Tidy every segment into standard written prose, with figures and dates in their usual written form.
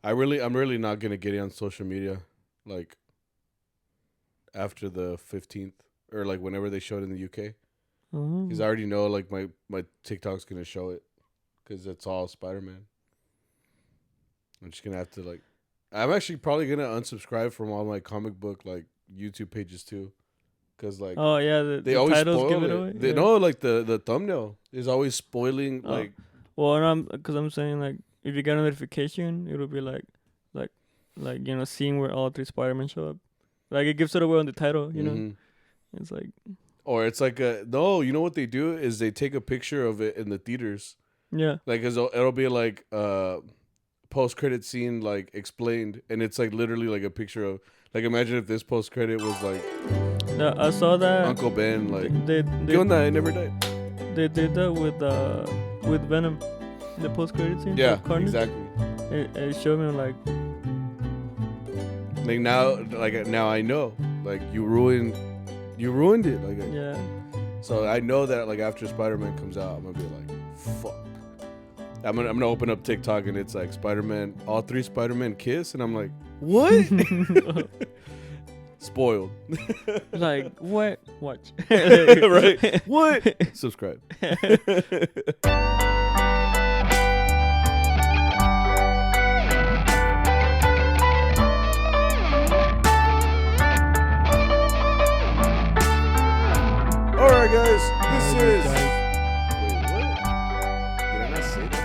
I'm really not gonna get it on social media, like after the 15th or like whenever they show it in the UK, because I already know like my TikTok's gonna show it, because it's all Spider-Man. I'm just gonna have to like. I'm actually probably gonna unsubscribe from all my comic book like YouTube pages too, because like Oh yeah, they the always titles spoil give it it. away. They know like the thumbnail is always spoiling like. Well, because I'm saying like if you get a notification, it'll be like seeing where all 3 Spider-Man show up. Like it gives it away on the title, you know. It's like. Or it's like no, you know what they do is they take a picture of it in the theaters. Yeah. Like it'll be like post-credit scene like explained, and it's like literally like a picture of like, imagine if this post-credit was like I saw that Uncle Ben like they I never died. They did that with Venom, the post-credit scene. Yeah, exactly. It showed me like now I know like you ruined it like yeah. So I know that like after Spider-Man comes out, I'm gonna be like, fuck. I'm gonna open up TikTok and it's like Spider-Man, all 3 Spider-Man kiss, and I'm like, what? Spoiled. Like what? Watch. Right? What? Subscribe. All right, guys. This is. Wait, what? Did I not say that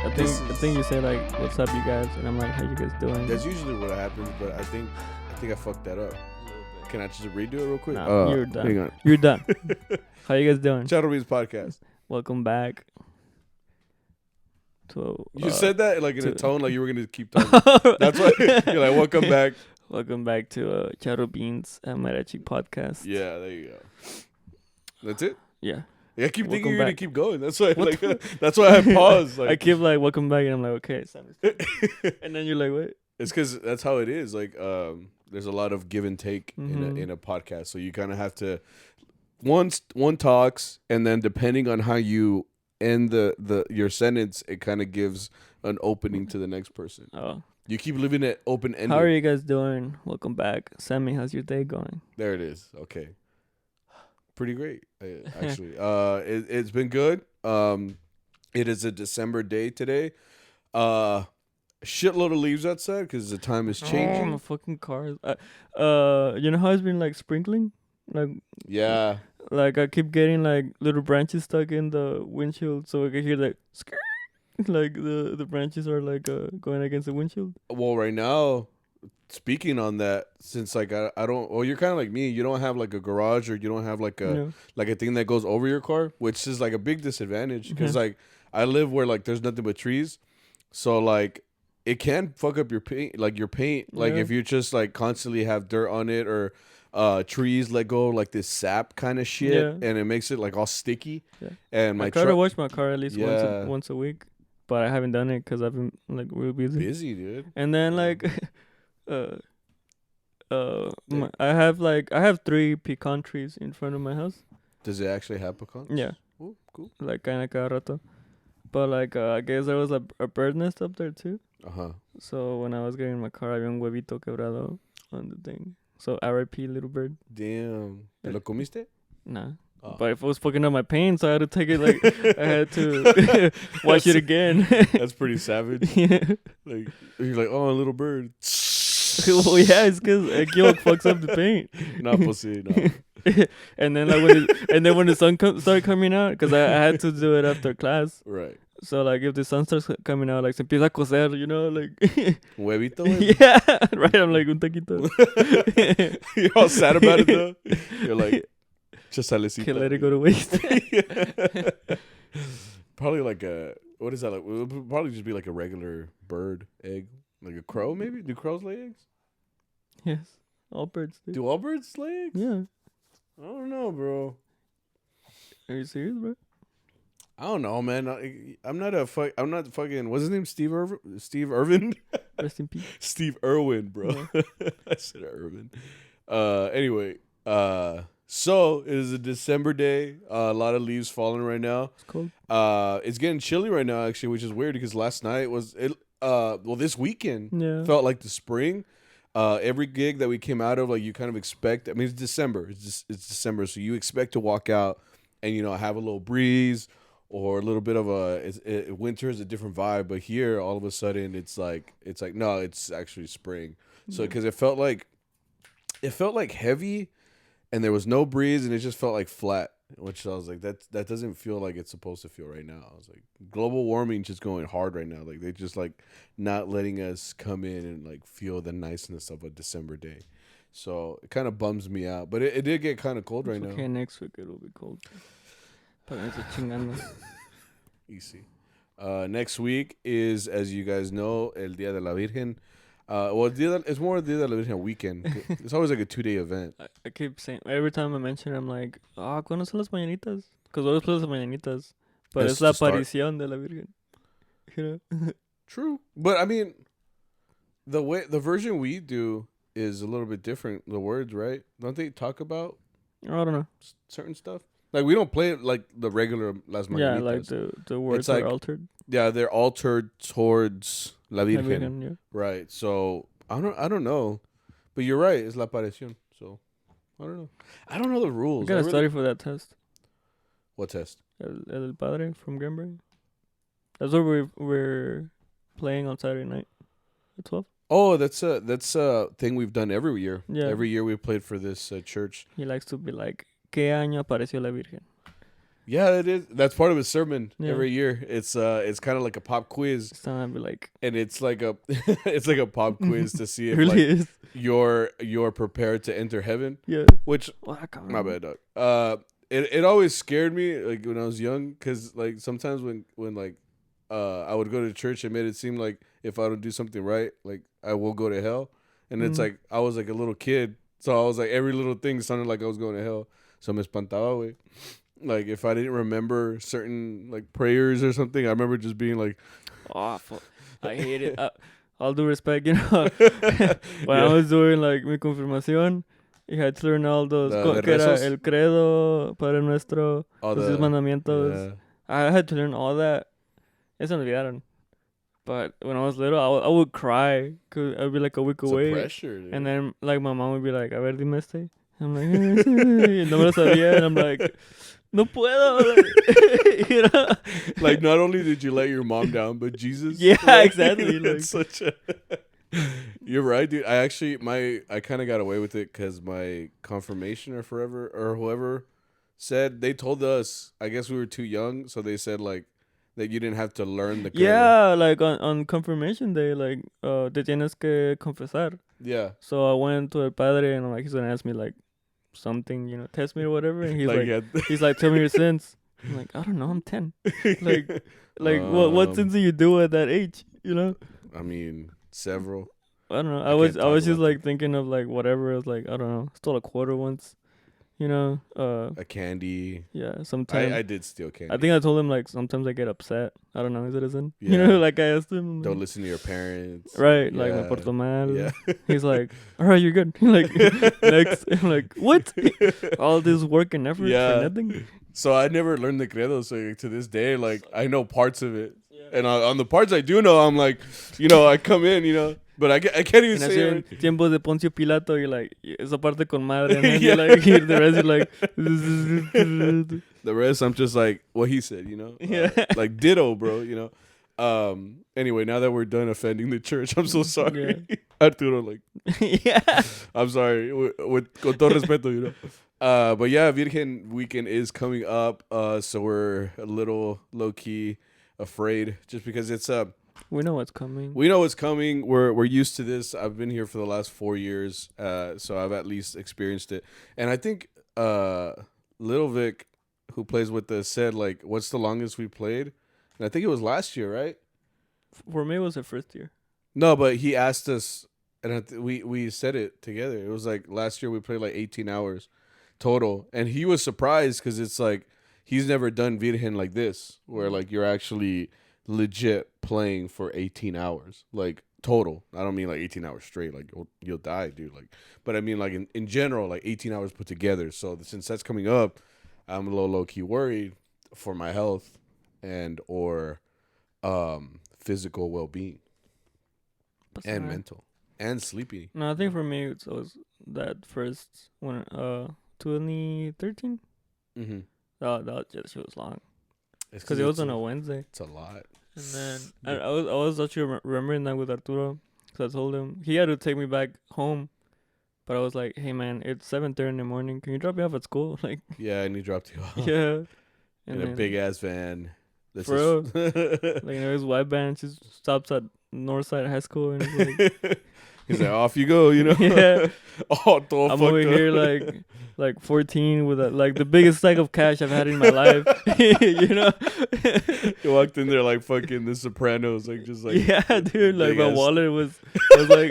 correctly? I think you say like, "What's up, you guys?" and I'm like, "How you guys doing?" That's usually what happens, but I think I fucked that up. Can I just redo it real quick? Nah, you're done. Hang on. You're done. How you guys doing? CharroBeans podcast. Welcome back. You said that like in a tone like you were gonna keep talking. That's why you're like, welcome back. Welcome back to Charrobeans Mariachi podcast. Yeah, there you go. That's it. Yeah. I keep thinking Welcome you're gonna back. keep going. That's why that's why I paused. Like I keep like welcome back, and I'm like, okay, and then you're like, what? It's because that's how it is. Like, there's a lot of give and take in a podcast, so you kind of have to one talks, and then depending on how you end your sentence, it kind of gives an opening to the next person. Oh, you keep leaving it open ended. How are you guys doing? Welcome back, Sammy. How's your day going? There it is. Okay, pretty great actually. It's been good. It is a December day today. Shitload of leaves outside because the time is changing. Oh, my fucking car. You know how it's been like sprinkling, like yeah. Like I keep getting like little branches stuck in the windshield, so I can hear like skirt, like the branches are like going against the windshield. Well, right now, speaking on that, since like I don't. Well, you're kind of like me. You don't have like a garage, or you don't have like a thing that goes over your car, which is like a big disadvantage because like I live where like there's nothing but trees, so like it can fuck up your paint. Like if you just like constantly have dirt on it or trees let go like this sap kind of shit, and it makes it like all sticky. Yeah. And I try to wash my car at least once a week, but I haven't done it because I've been like real busy. Busy, dude. And then like, I have 3 pecan trees in front of my house. Does it actually have pecans? Yeah. Oh, cool. Like kinda cada rato. But like I guess there was a bird nest up there too. So when I was getting in my car, I había un huevito quebrado on the thing. So R.I.P. little bird. Damn. ¿Te lo comiste? Nah. Oh. But if it was fucking up my paint, so I had to take it like I had to wash it again. That's pretty savage. Yeah. Like you're like, oh, a little bird. Well, yeah, it's because Gilk fucks up the paint. Not pussy, no. And then when the sun started coming out, because I had to do it after class. Right. So like if the sun starts coming out, like se empieza a cocer, you know, like huevito. Yeah, right. I'm like un taquito. You're all sad about it though. You're like, just salecita. Can't let it go to waste. Probably like what is that like? It would probably just be like a regular bird egg, like a crow maybe. Do crows lay eggs? Yes, all birds do. Do all birds lay eggs? Yeah. I don't know, bro. Are you serious, bro? I don't know, man. I'm not fucking. What's his name? Steve Irvin. Rest in peace. Steve Irwin, bro. Yeah. I said Irvin. Anyway. So it is a December day. A lot of leaves falling right now. It's cold. It's getting chilly right now, actually, which is weird because last night this weekend felt like the spring. Every gig that we came out of, like you kind of expect. I mean, it's December. It's December, so you expect to walk out and have a little breeze or a little bit of winter is a different vibe. But here, all of a sudden, it's like no, it's actually spring. So because it felt like heavy, and there was no breeze, and it just felt like flat. Which I was like, that doesn't feel like it's supposed to feel right now. I was like, global warming just going hard right now. Like they just like not letting us come in and like feel the niceness of a December day. So it kind of bums me out. But it did get kind of cold right now. Okay, next week it'll be cold. Easy. Next week is, as you guys know, El Día de la Virgen. It's more Día de la Virgen weekend. It's always like a 2-day event. I keep saying, every time I mention it, I'm like, ¿cuándo son las mañanitas? Because always play las mañanitas. But it's la aparición de la Virgen. You know? True. But I mean, the version we do is a little bit different. The words, right? Don't they talk about I don't know certain stuff? Like we don't play it like the regular Las Mañanitas. Yeah, like the words are altered. Yeah, they're altered towards La Virgen. La Virgen, yeah. Right. So I don't know, but you're right. It's la aparición. So I don't know. I don't know the rules. I gotta study for that test. What test? El Padre from Granbury. That's what we're playing on Saturday night at 12. Oh, that's a thing we've done every year. Yeah. Every year we played for this church. He likes to be like, ¿Qué año apareció la Virgen? Yeah, it is. That's part of his sermon every year. It's kind of like a pop quiz. It's time to be like, and it's like a pop quiz to see if really is. you're prepared to enter heaven. Yeah. Which my bad, dog. It always scared me like when I was young, because like sometimes when like I would go to church, it made it seem like if I don't do something right, like I will go to hell. And it's like I was like a little kid, so I was like every little thing sounded like I was going to hell. So me espantaba, güey. Like if I didn't remember certain like prayers or something, I remember just being like, awful. I hate it. All due respect, when I was doing like mi confirmación, you had to learn all those que era el credo, Padre Nuestro, los 10 mandamientos. Yeah. I had to learn all that. Se me olvidaron. But when I was little, I would cry because I'd be like a week away. Pressure, dude. And then like my mom would be like, a ver, dime este. I'm like, no me lo sabía. And I'm like, no puedo. Like not only did you let your mom down, but Jesus. Yeah, like, exactly. Like, such a. You're right, dude. I kind of got away with it because my confirmation or whoever said, they told us, I guess we were too young, so they said like that you didn't have to learn the credo. Yeah, like on confirmation day, like te tienes que confesar. Yeah. So I went to El Padre and like he's gonna ask me like something, test me or whatever, and he's like, tell me your sins. I'm like, I don't know, I'm 10. Like what sins do you do at that age? I mean, several. I don't know. I was just like thinking of like whatever. I was like, I don't know. Stole a quarter once. A candy. Yeah, sometimes. I did steal candy. I think I told him like sometimes I get upset. I don't know. Is it a sin? Yeah. Like I asked him. Don't listen to your parents. Right. Yeah. Like me porto mal. Yeah. He's like, all right, you're good. Like next. I'm like, what? All this work and effort for nothing. So I never learned the credo. So to this day, like I know parts of it. And on the parts I do know, I'm like, I come in, but I can't even say it. Tiempos de Poncio Pilato, you're like, esa parte con madre. And then you're like, the rest, you're like. The rest, I'm just like, what he said, Yeah. Like ditto, bro, Anyway, now that we're done offending the church, I'm so sorry. Yeah. Arturo, like. Yeah. I'm sorry. Con todo respeto, But yeah, Virgen weekend is coming up. So we're a little low-key afraid just because it's we know what's coming. We're used to this. I've been here for the last 4 years, so I've at least experienced it. And I think Little Vic, who plays with us, said like, what's the longest we played? And I think it was last year, right? For me, it was the first year. No, but he asked us, and we said it together. It was like last year we played like 18 hours total, and he was surprised because it's like he's never done Virgen like this, where like you're actually legit playing for 18 hours, like total. I don't mean like 18 hours straight, like you'll die, dude. Like, but I mean like in general, like 18 hours put together. So since that's coming up, I'm a little low key worried for my health and or physical well being. And mental. And sleepy. No, I think for me it was that first one, 2013. Mm-hmm. That just was long. It's because it was on a Wednesday. It's a lot. And then I was actually remembering that with Arturo, because I told him he had to take me back home, but I was like, "Hey man, it's 7:30 in the morning. Can you drop me off at school?" Like, yeah, and he dropped you off. Yeah, in a big ass van. Bro, like his white van just stops at Northside High School, and he's like, off you go, you know. Yeah. Oh, I'm over here like 14 with like the biggest stack of cash I've had in my life. You know. You walked in there like fucking The Sopranos, like just like yeah, dude. Like my wallet was like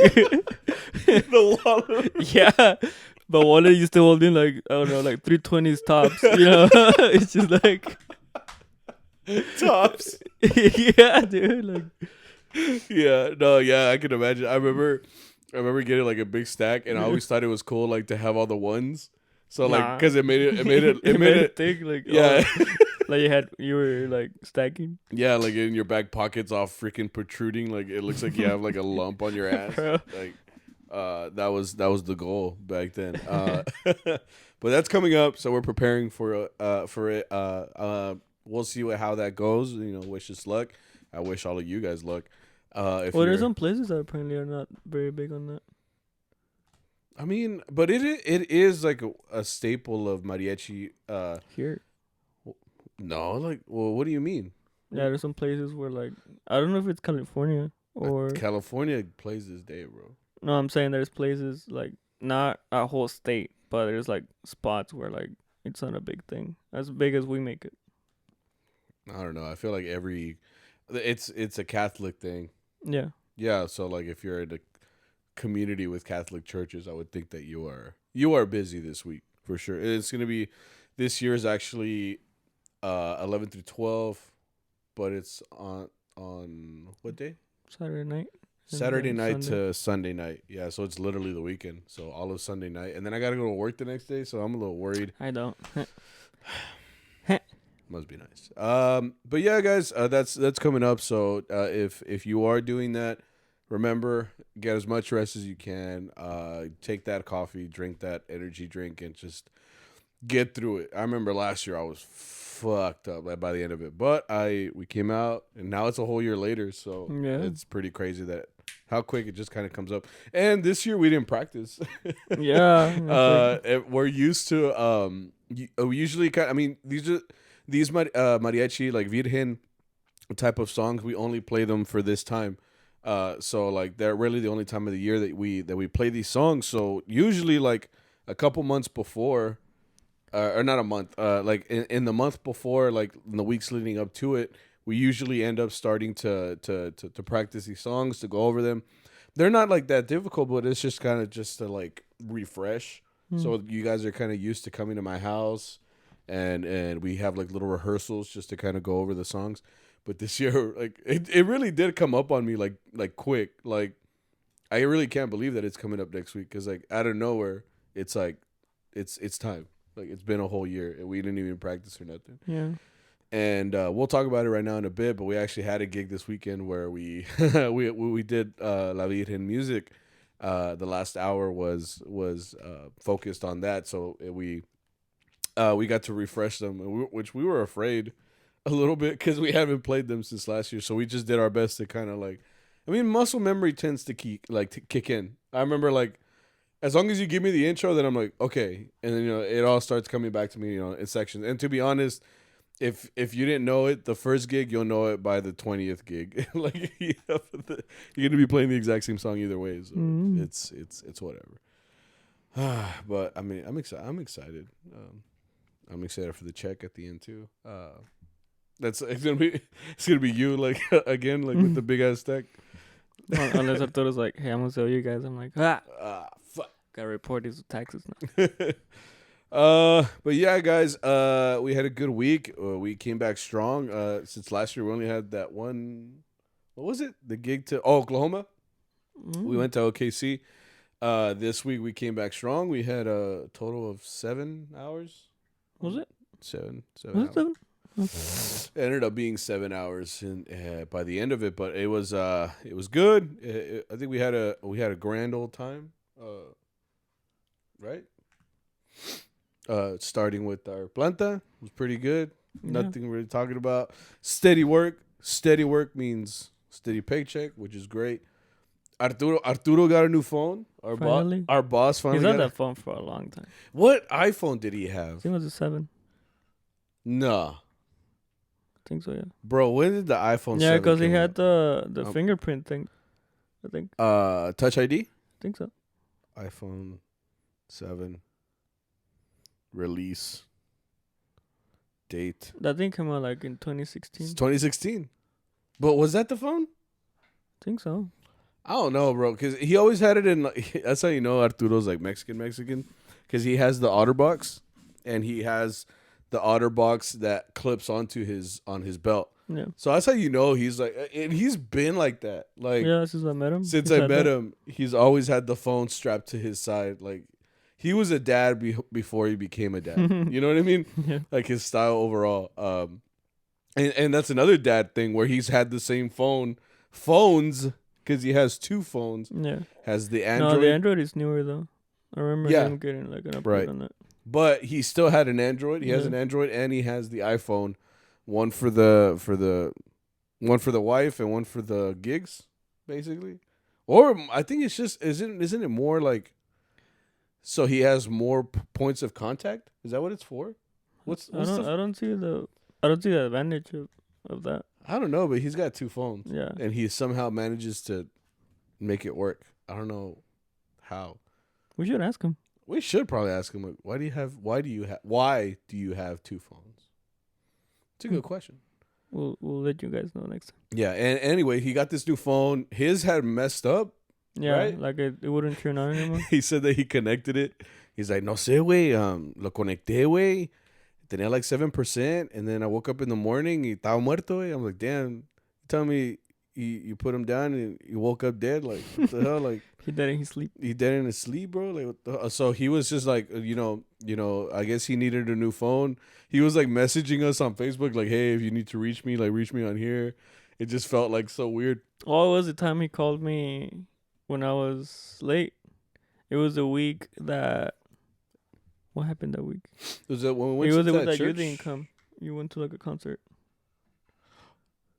the wallet. Yeah, my wallet used to hold in like I don't know, like 320s tops. You know, it's just like tops. Yeah, dude. Like. Yeah, no, yeah, I can imagine. I remember getting like a big stack, and I always thought it was cool, like to have all the ones. So like, cause it made it thick, like yeah, like you were like stacking. Yeah, like in your back pockets, all freaking protruding, like it looks like you have like a lump on your ass. Like, that was the goal back then. But that's coming up, so we're preparing for it. We'll see how that goes. You know, wish us luck. I wish all of you guys luck. There's some places that apparently are not very big on that. I mean, but it is like a staple of mariachi. Here. No, like, well, what do you mean? Yeah, there's some places where like I don't know if it's California or California plays this day, bro. No, I'm saying there's places like not a whole state, but there's like spots where like it's not a big thing, as big as we make it. I don't know. I feel like it's a Catholic thing. Yeah. Yeah, so like if you're in a community with Catholic churches, I would think that you are busy this week for sure. It's gonna be this year is actually 11 through 12, but it's on what day? Saturday night to Sunday night. Yeah, so it's literally the weekend. So all of Sunday night, and then I gotta go to work the next day. So I'm a little worried. I don't. Must be nice. But yeah, guys, that's coming up. So if you are doing that, remember, get as much rest as you can. Take that coffee, drink that energy drink, and just get through it. I remember last year I was fucked up by the end of it, but we came out, and now it's a whole year later. So yeah. It's pretty crazy that how quick it just kind of comes up. And this year we didn't practice. Yeah. We're used to we usually kind. I mean, these mariachi, like Virgen type of songs, we only play them for this time. So like they're really the only time of the year that we play these songs. So usually like a couple months before, or not a month, like in the month before, like in the weeks leading up to it, we usually end up starting to practice these songs, to go over them. They're not like that difficult, but it's just kind of just to like refresh. So you guys are kind of used to coming to my house. And we have like little rehearsals just to kind of go over the songs. But this year, like it really did come up on me like quick. Like I really can't believe that it's coming up next week, because like out of nowhere, it's like it's time. Like it's been a whole year and we didn't even practice or nothing. Yeah. And we'll talk about it right now in a bit. But we actually had a gig this weekend where we we did La Virgen music. The last hour was focused on that. So we got to refresh them, which we were afraid a little bit because we haven't played them since last year. So we just did our best to kind of like, I mean, muscle memory tends to kick in. I remember like, as long as you give me the intro, then I'm like, okay. And then, it all starts coming back to me, in sections. And to be honest, if you didn't know it, the first gig, you'll know it by the 20th gig. Like, you're going to be playing the exact same song either way. So it's whatever. But I mean, I'm excited. I'm excited for the check at the end too. It's gonna be you like again, like with the big ass stack. Unless Arturo's like, hey, I'm gonna sell you guys. I'm like, fuck, gotta report these taxes now. But yeah, guys, we had a good week. We came back strong. Since last year, we only had that one. What was it? The gig to Oklahoma. We went to OKC. This week we came back strong. We had a total of 7 hours. Was it 7 was hours? It ended up being 7 hours by the end of it, but it was good. I think we had a grand old time, right? Starting with our planta was pretty good. Yeah. Nothing really talking about. Steady work. Steady work means steady paycheck, which is great. Arturo got a new phone. Our boss finally. He's had that phone for a long time. What iPhone did he have? I think it was a 7. No. I think so, yeah. Bro, when did the iPhone 7 Yeah, because he had the fingerprint thing, I think. Touch ID? I think so. iPhone 7 release date. That thing came out like in 2016. It's 2016. But was that the phone? I think so. I don't know, bro, because he always had it in. That's how you know Arturo's like Mexican, because he has the OtterBox, and he has the OtterBox that clips on his belt. Yeah. So that's how you know he's like, and he's been like that. Like, yeah, since I met him. Since I met him, he's always had the phone strapped to his side. Like, he was a dad before he became a dad. You know what I mean? Yeah. Like his style overall. And that's another dad thing where he's had the same phones. Because he has 2 phones. Yeah. Has the Android. No, the Android is newer, though. I remember him getting like an upgrade on that. But he still had an Android. He has an Android and he has the iPhone. One for the wife and one for the gigs, basically. Or I think it's just isn't it more like so he has more points of contact? Is that what it's for? I don't see the advantage of that. I don't know, but he's got 2 phones. Yeah. And he somehow manages to make it work. I don't know how. We should ask him. We should probably ask him, like, why do you have 2 phones? It's a good question. We'll let you guys know next time. Yeah, and anyway, he got this new phone. His had messed up. Yeah, right? Like it wouldn't turn on anymore. He said that he connected it. He's like, no sé, güey, lo conecté, güey. Tenía like 7%, and then I woke up in the morning y estaba muerto. I'm like, damn, you tell me you put him down and you woke up dead? Like, what the hell? Like, he dead in his sleep. He dead in his sleep, bro. Like, what the hell? So he was just like, you know, I guess he needed a new phone. He was like messaging us on Facebook, like, hey, if you need to reach me, like, reach me on here. It just felt like so weird. Oh, it was the time he called me when I was late. It was a week that. What happened that week? Was that when we went to that church? You didn't come. You went to like a concert.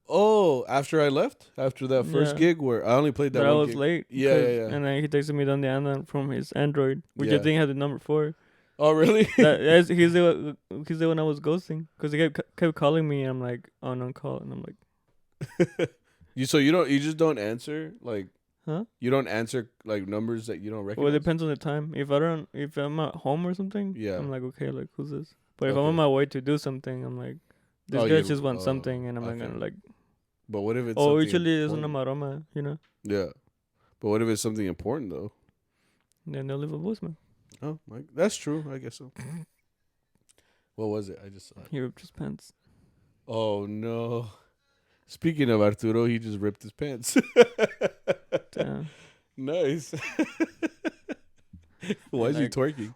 Oh, after I left? After that first gig where I only played that one I was gig. late. Yeah. And then he texted me down the Anna from his Android, which I think had the number 4. Oh, really? He's the one I was ghosting. Because he kept calling me, and I'm like, on call. And I'm like... you just don't answer? Like... Huh? You don't answer like numbers that you don't recognize? Well, it depends on the time. If I'm at home or something, I'm like, okay, like, who's this? But if I'm on my way to do something, I'm like, this guy just wants something, and I'm not gonna like. But what if it's usually it's una maroma, you know? Yeah, but what if it's something important though? Then they'll leave a voicemail. Oh, that's true. I guess so. What was it? I just saw it. He ripped his pants. Oh no! Speaking of Arturo, he just ripped his pants. Damn. Nice. Why is he twerking?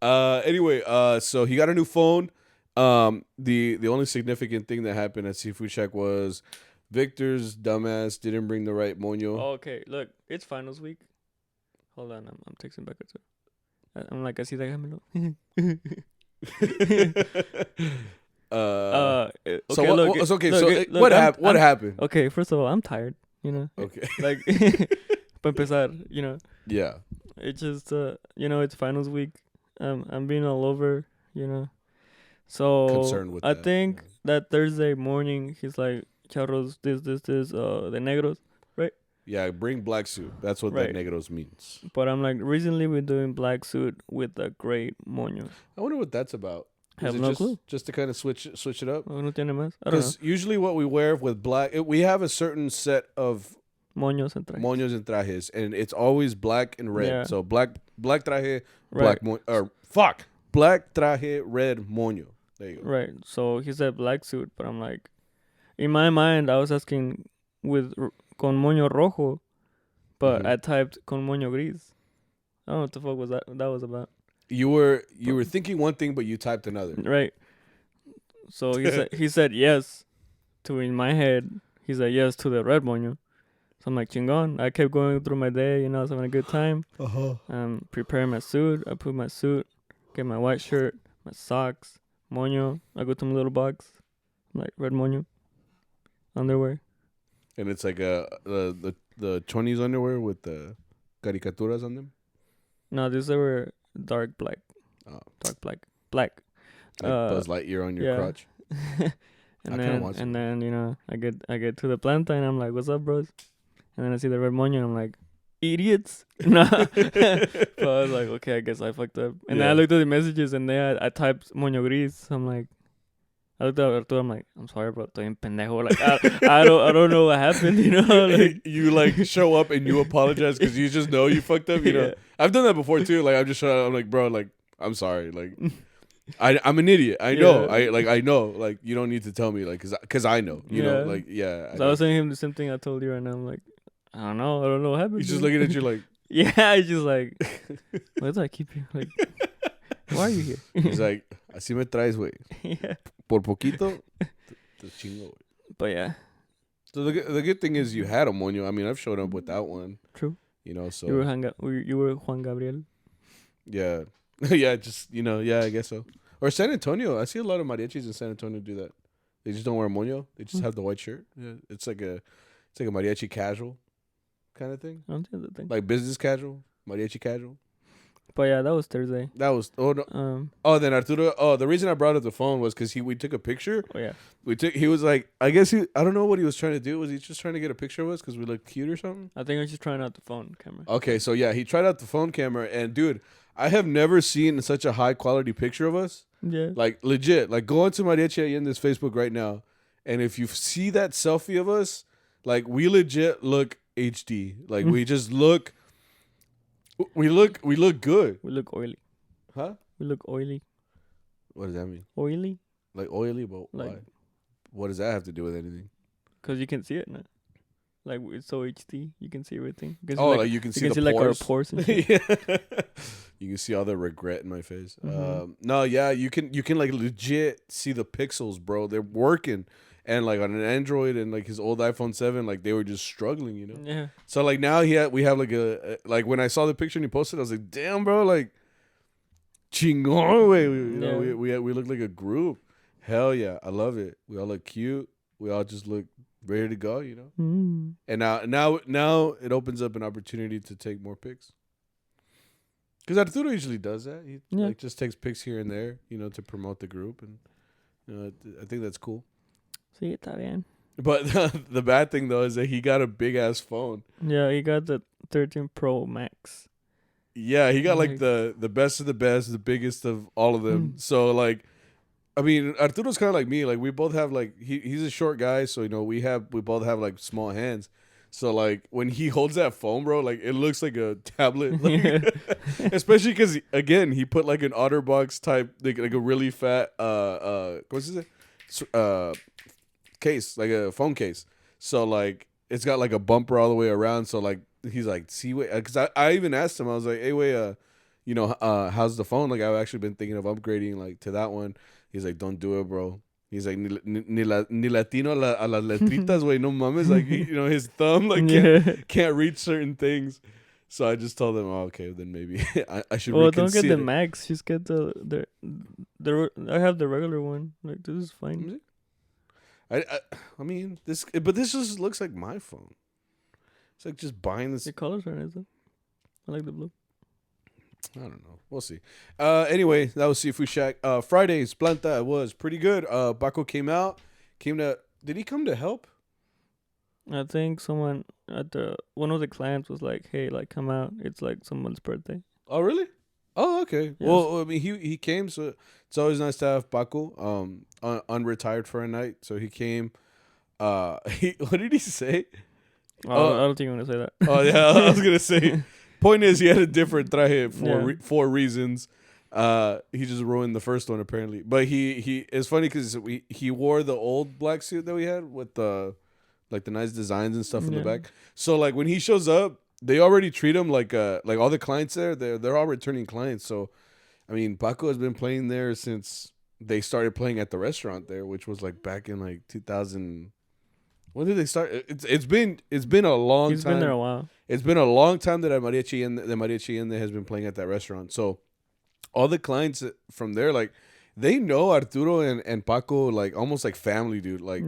Anyway, so he got a new phone. The only significant thing that happened at Seafood Shack was Victor's dumbass didn't bring the right moño. Oh, okay, look, it's finals week. Hold on, I'm texting back at you. I'm like, así déjamelo. What happened? Okay, first of all, I'm tired, you know. Okay. Like, para empezar, you know. Yeah. It's just, it's finals week. I'm being all over, you know. So concerned with I think that Thursday morning, he's like, Charros, this, the negros, right? Yeah, bring black suit. That's what that negros means. But I'm like, recently we're doing black suit with a great moño. I wonder what that's about. I have no clue. Just to kind of switch it up? No tiene más. I don't know. Because usually what we wear with black, we have a certain set of moños and trajes, and it's always black and red. Yeah. So black traje, black traje, red moño. There you go. Right. So he said black suit, but I'm like, in my mind, I was asking con moño rojo, but I typed con moño gris. I don't know what the fuck that was about. You were thinking one thing, but you typed another. Right. So he said yes to, in my head, he said yes to the red moño. So I'm like, chingon. I kept going through my day, I was having a good time. Preparing my suit. I put my suit, get my white shirt, my socks, moño. I go to my little box, like red moño, underwear. And it's like the 20s underwear with the caricaturas on them? No, these were dark black. Oh. Dark black. Like Buzz Lightyear on your crotch? and then I get to the planta and I'm like, what's up, bros? And then I see the red moño and I'm like, idiots. No. So I was like, okay, I guess I fucked up. And then I looked at the messages and there I typed moño gris. So I'm like, I looked at Arturo, I'm like, I'm sorry, bro, estoy en pendejo. Like, I don't know what happened, Like, you like show up and you apologize because you just know you fucked up, Yeah. I've done that before too. Like, I'm like, bro, like, I'm sorry. Like, I'm an idiot. I know. I know. Like, you don't need to tell me, like, cause I know. You know, like, yeah. So I was saying him the same thing I told you right now. I'm like, I don't know what happened. He's just looking at you like, yeah. He's just like, why do I keep you? Like, why are you here? He's like, así me traes, güey. Yeah. Por poquito, te chingo, güey. But yeah. So the good thing is you had a moño. I mean, I've showed up without one. True. So you were Juan Gabriel. Yeah. Yeah, just yeah, I guess so. Or San Antonio. I see a lot of mariachis in San Antonio do that. They just don't wear a moño. They just have the white shirt. Yeah, it's like a mariachi casual kind of thing. I don't think that's the thing. Like business casual, mariachi casual. But yeah, that was Thursday. That was then Arturo. Oh, the reason I brought up the phone was because we took a picture. Oh yeah. He was like, I guess I don't know what he was trying to do. Was he just trying to get a picture of us because we looked cute or something? I think I was just trying out the phone camera. Okay, so yeah, he tried out the phone camera, and dude, I have never seen such a high quality picture of us. Yeah. Like legit. Like go onto Mariachi in this Facebook right now, and if you see that selfie of us, like we legit look HD. Like we just look. We look good. We look oily. Huh? We look oily. What does that mean? Oily? Like oily, but like, why? What does that have to do with anything? Because you can see it now. Like it's so HD, you can see everything. You can see the pores. Like our pores and shit. Yeah. You can see all the regret in my face. No, yeah, you can like legit see the pixels, bro. They're working. And like on an Android and like his old iPhone 7, like they were just struggling, Yeah. So like now we have like a like when I saw the picture and he posted, I was like, damn, bro, like chingon, way. We look like a group. Hell yeah, I love it. We all look cute. We all just look ready to go, Mm. And now it opens up an opportunity to take more pics. Because Arturo usually does that. He like just takes pics here and there, to promote the group, and I think that's cool. Sí, está bien. But the bad thing though is that he got a big ass phone. Yeah, he got the 13 Pro Max. Yeah, he got like the best of the best, the biggest of all of them. So like, I mean, Arturo's kind of like me. Like we both have like he's a short guy, so we both have like small hands. So like when he holds that phone, bro, like it looks like a tablet. Like, especially because again he put like an OtterBox type like a really fat what's it? Case, like a phone case. So like it's got like a bumper all the way around. So like he's like, see, wait, because I even asked him, I was like, hey, wait, how's the phone? Like I've actually been thinking of upgrading like to that one. He's like, don't do it, bro. He's like, ni latino a las letritas, güey, no mames. Like his thumb like can't reach certain things. So I just told him, oh, okay, then maybe I should. Well, don't get the Max. Just get the I have the regular one. Like this is fine. I mean this just looks like my phone. It's like just buying this. The colors are nice though. I like the blue. I don't know. We'll see. Anyway, that was Seafood Shack. Friday's planta was pretty good. Paco did he come to help? I think someone one of the clients was like, hey, like come out. It's like someone's birthday. Oh really? Oh, okay. Yes. Well, I mean, he came, so it's always nice to have Paco, unretired for a night. So he came. What did he say? I don't think I'm gonna say that. Oh yeah, I was gonna say. Point is, he had a different traje for reasons. He just ruined the first one apparently. But he it's funny because he wore the old black suit that we had with the like the nice designs and stuff in the back. So like when he shows up, they already treat him like all the clients there. They're all returning clients. So, I mean, Paco has been playing there since they started playing at the restaurant there, which was like back in like 2000. When did they start? It's been a long time. He's been there a while. It's been a long time that the Mariachi Inn has been playing at that restaurant. So all the clients from there, like, they know Arturo and Paco like almost like family, dude. Like,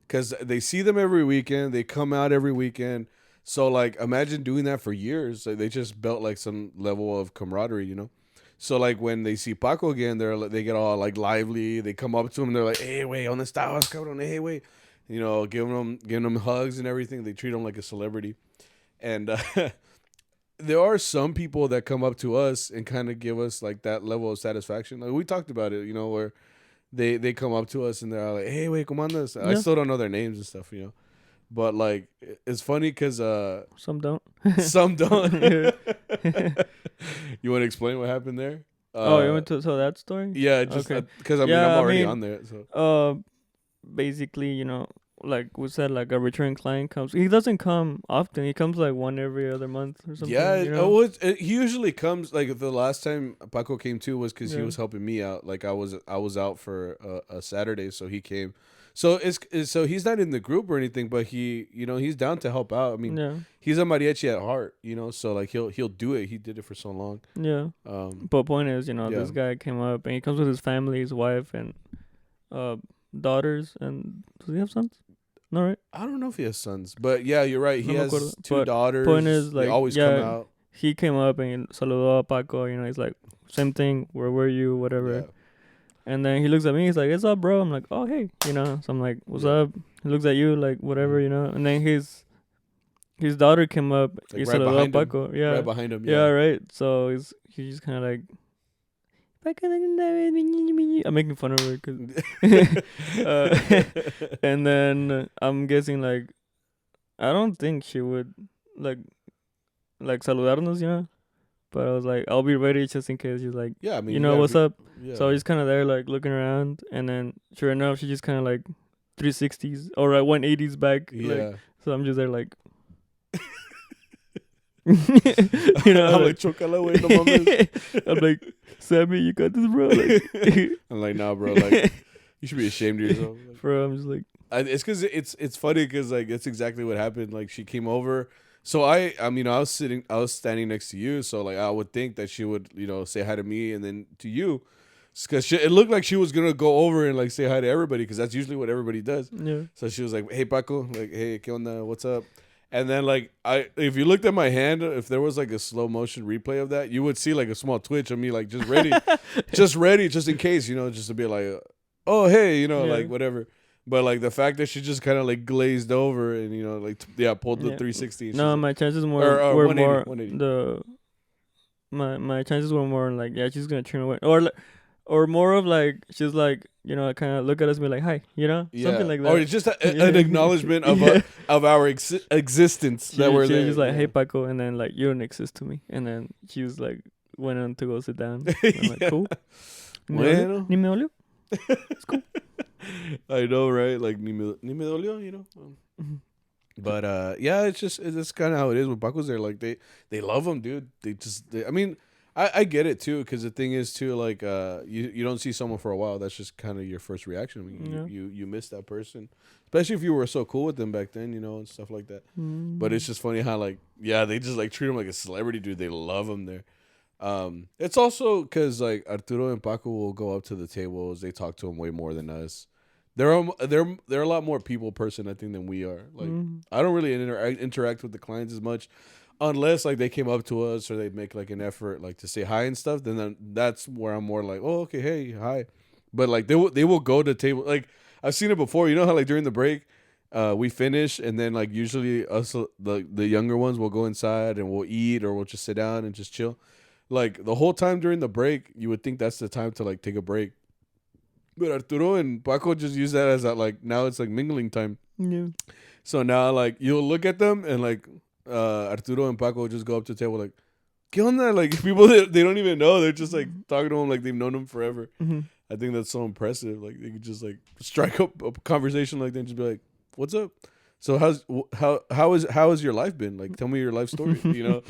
because they see them every weekend. They come out every weekend. So, like, imagine doing that for years. Like, they just built, like, some level of camaraderie, you know? So, like, when they see Paco again, they get all, like, lively. They come up to him and they're like, hey, wait, ¿dónde estabas, cabrón? Hey, wait. You know, giving them hugs and everything. They treat him like a celebrity. And there are some people that come up to us and kind of give us, like, that level of satisfaction. Like, we talked about it, you know, where they come up to us and they're like, hey, wait, ¿cómo andas? I still don't know their names and stuff, you know? But, like, it's funny because... some don't. Some don't. You want to explain what happened there? You want to tell that story? Yeah, just because I'm already on there. So. Basically, you know, like we said, like a return client comes. He doesn't come often. He comes like one every other month or something. Yeah, you know? He usually comes, like, the last time Paco came too was because he was helping me out. Like, I was out for a Saturday, so he came. So so he's not in the group or anything, but he's down to help out. I mean, he's a mariachi at heart, you know. So, like, he'll do it. He did it for so long. Yeah. But point is, you know, this guy came up and he comes with his family, his wife, and daughters. And does he have sons? No, right? I don't know if he has sons, but yeah, you're right. He has two daughters. Point is, like, they always come out. He came up and saludó a Paco. You know, he's like, same thing. Where were you? Whatever. Yeah. And then he looks at me. He's like, "What's up, bro?" I'm like, "Oh, hey," you know. So I'm like, "What's up?" He looks at you like, whatever, you know. And then his daughter came up. Like right behind him. Yeah, right behind him. Yeah, right. So he's just kind of like, I'm making fun of her and then I'm guessing, like, I don't think she would like saludarnos, you know. But I was like, I'll be ready just in case. She's like, yeah, I mean, you know, what's up? Yeah. So he's kind of there, like, looking around. And then, sure enough, she just kind of, like, 360s or 180s back. Yeah. Like, so I'm just there, like... you know, I'm like, chocala, wey, no mames. I'm like, Sammy, you got this, bro? Like, I'm like, nah, bro. Like, you should be ashamed of yourself. Like, bro, I'm just like... it's because it's funny because, like, it's exactly what happened. Like, she came over... So I was standing next to you, so, like, I would think that she would, you know, say hi to me and then to you, because it looked like she was gonna go over and, like, say hi to everybody, because that's usually what everybody does. Yeah. So she was like, "Hey, Paco," like, "Hey, ¿qué onda? What's up?" And then, like, if you looked at my hand, if there was, like, a slow motion replay of that, you would see, like, a small twitch of me, like, just ready, just in case, you know, just to be like, "Oh, hey," you know, like, whatever. But, like, the fact that she just kind of, like, glazed over and, you know, like, pulled the 360. No, my chances were more my chances were more like, yeah, she's gonna turn away, or more of, like, she's like, you know, kind of look at us and be like, hi, you know, something like that. Or it's just an acknowledgement of our existence that we're there. She was just like, hey, Paco, and then, like, you don't exist to me, and then she was like, went on to go sit down. I'm like, cool. Bueno. Ni me dolió. It's cool. I know, right? Like, ni me dolió, you know. But yeah, it's kind of how it is with Paco's there. Like, they love him, dude. I mean, I get it too, because the thing is too, like, you don't see someone for a while. That's just kind of your first reaction. I mean, you miss that person, especially if you were so cool with them back then, you know, and stuff like that. But it's just funny how, like, yeah, they just, like, treat him like a celebrity, dude. They love him there. It's also because, like, Arturo and Paco will go up to the tables. They talk to him way more than us. They're a lot more people person, I think, than we are. Like, I don't really interact with the clients as much, unless, like, they came up to us or they make, like, an effort, like, to say hi and stuff. Then that's where I'm more like, oh, okay, hey, hi. But, like, they will go to the table. Like, I've seen it before. You know how, like, during the break, we finish, and then, like, usually us, the younger ones will go inside and we'll eat, or we'll just sit down and just chill. Like, the whole time during the break, you would think that's the time to, like, take a break. But Arturo and Paco just use that as, like, now it's, like, mingling time. Yeah. So now, like, you'll look at them and, like, Arturo and Paco just go up to the table like, ¿qué onda? Like, people that they don't even know, they're just, like, talking to them like they've known them forever. I think that's so impressive. Like, they could just, like, strike up a conversation like that and just be like, what's up? So how has your life been? Like, tell me your life story, you know?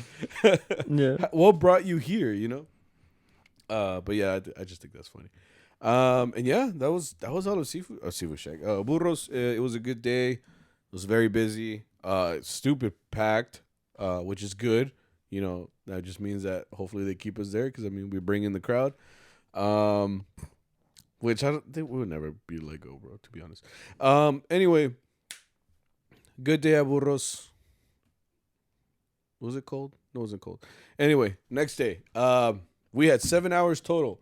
Yeah. What brought you here, you know? But yeah, I just think that's funny. And yeah, that was all of seafood shack. Burros, it was a good day. It was very busy. Stupid packed, which is good. You know, that just means that hopefully they keep us there because, I mean, we bring in the crowd. Which I don't think we would never be let go, bro, to be honest. Anyway, good day at Burros. Was it cold? No, it wasn't cold. Anyway, next day. We had 7 hours total.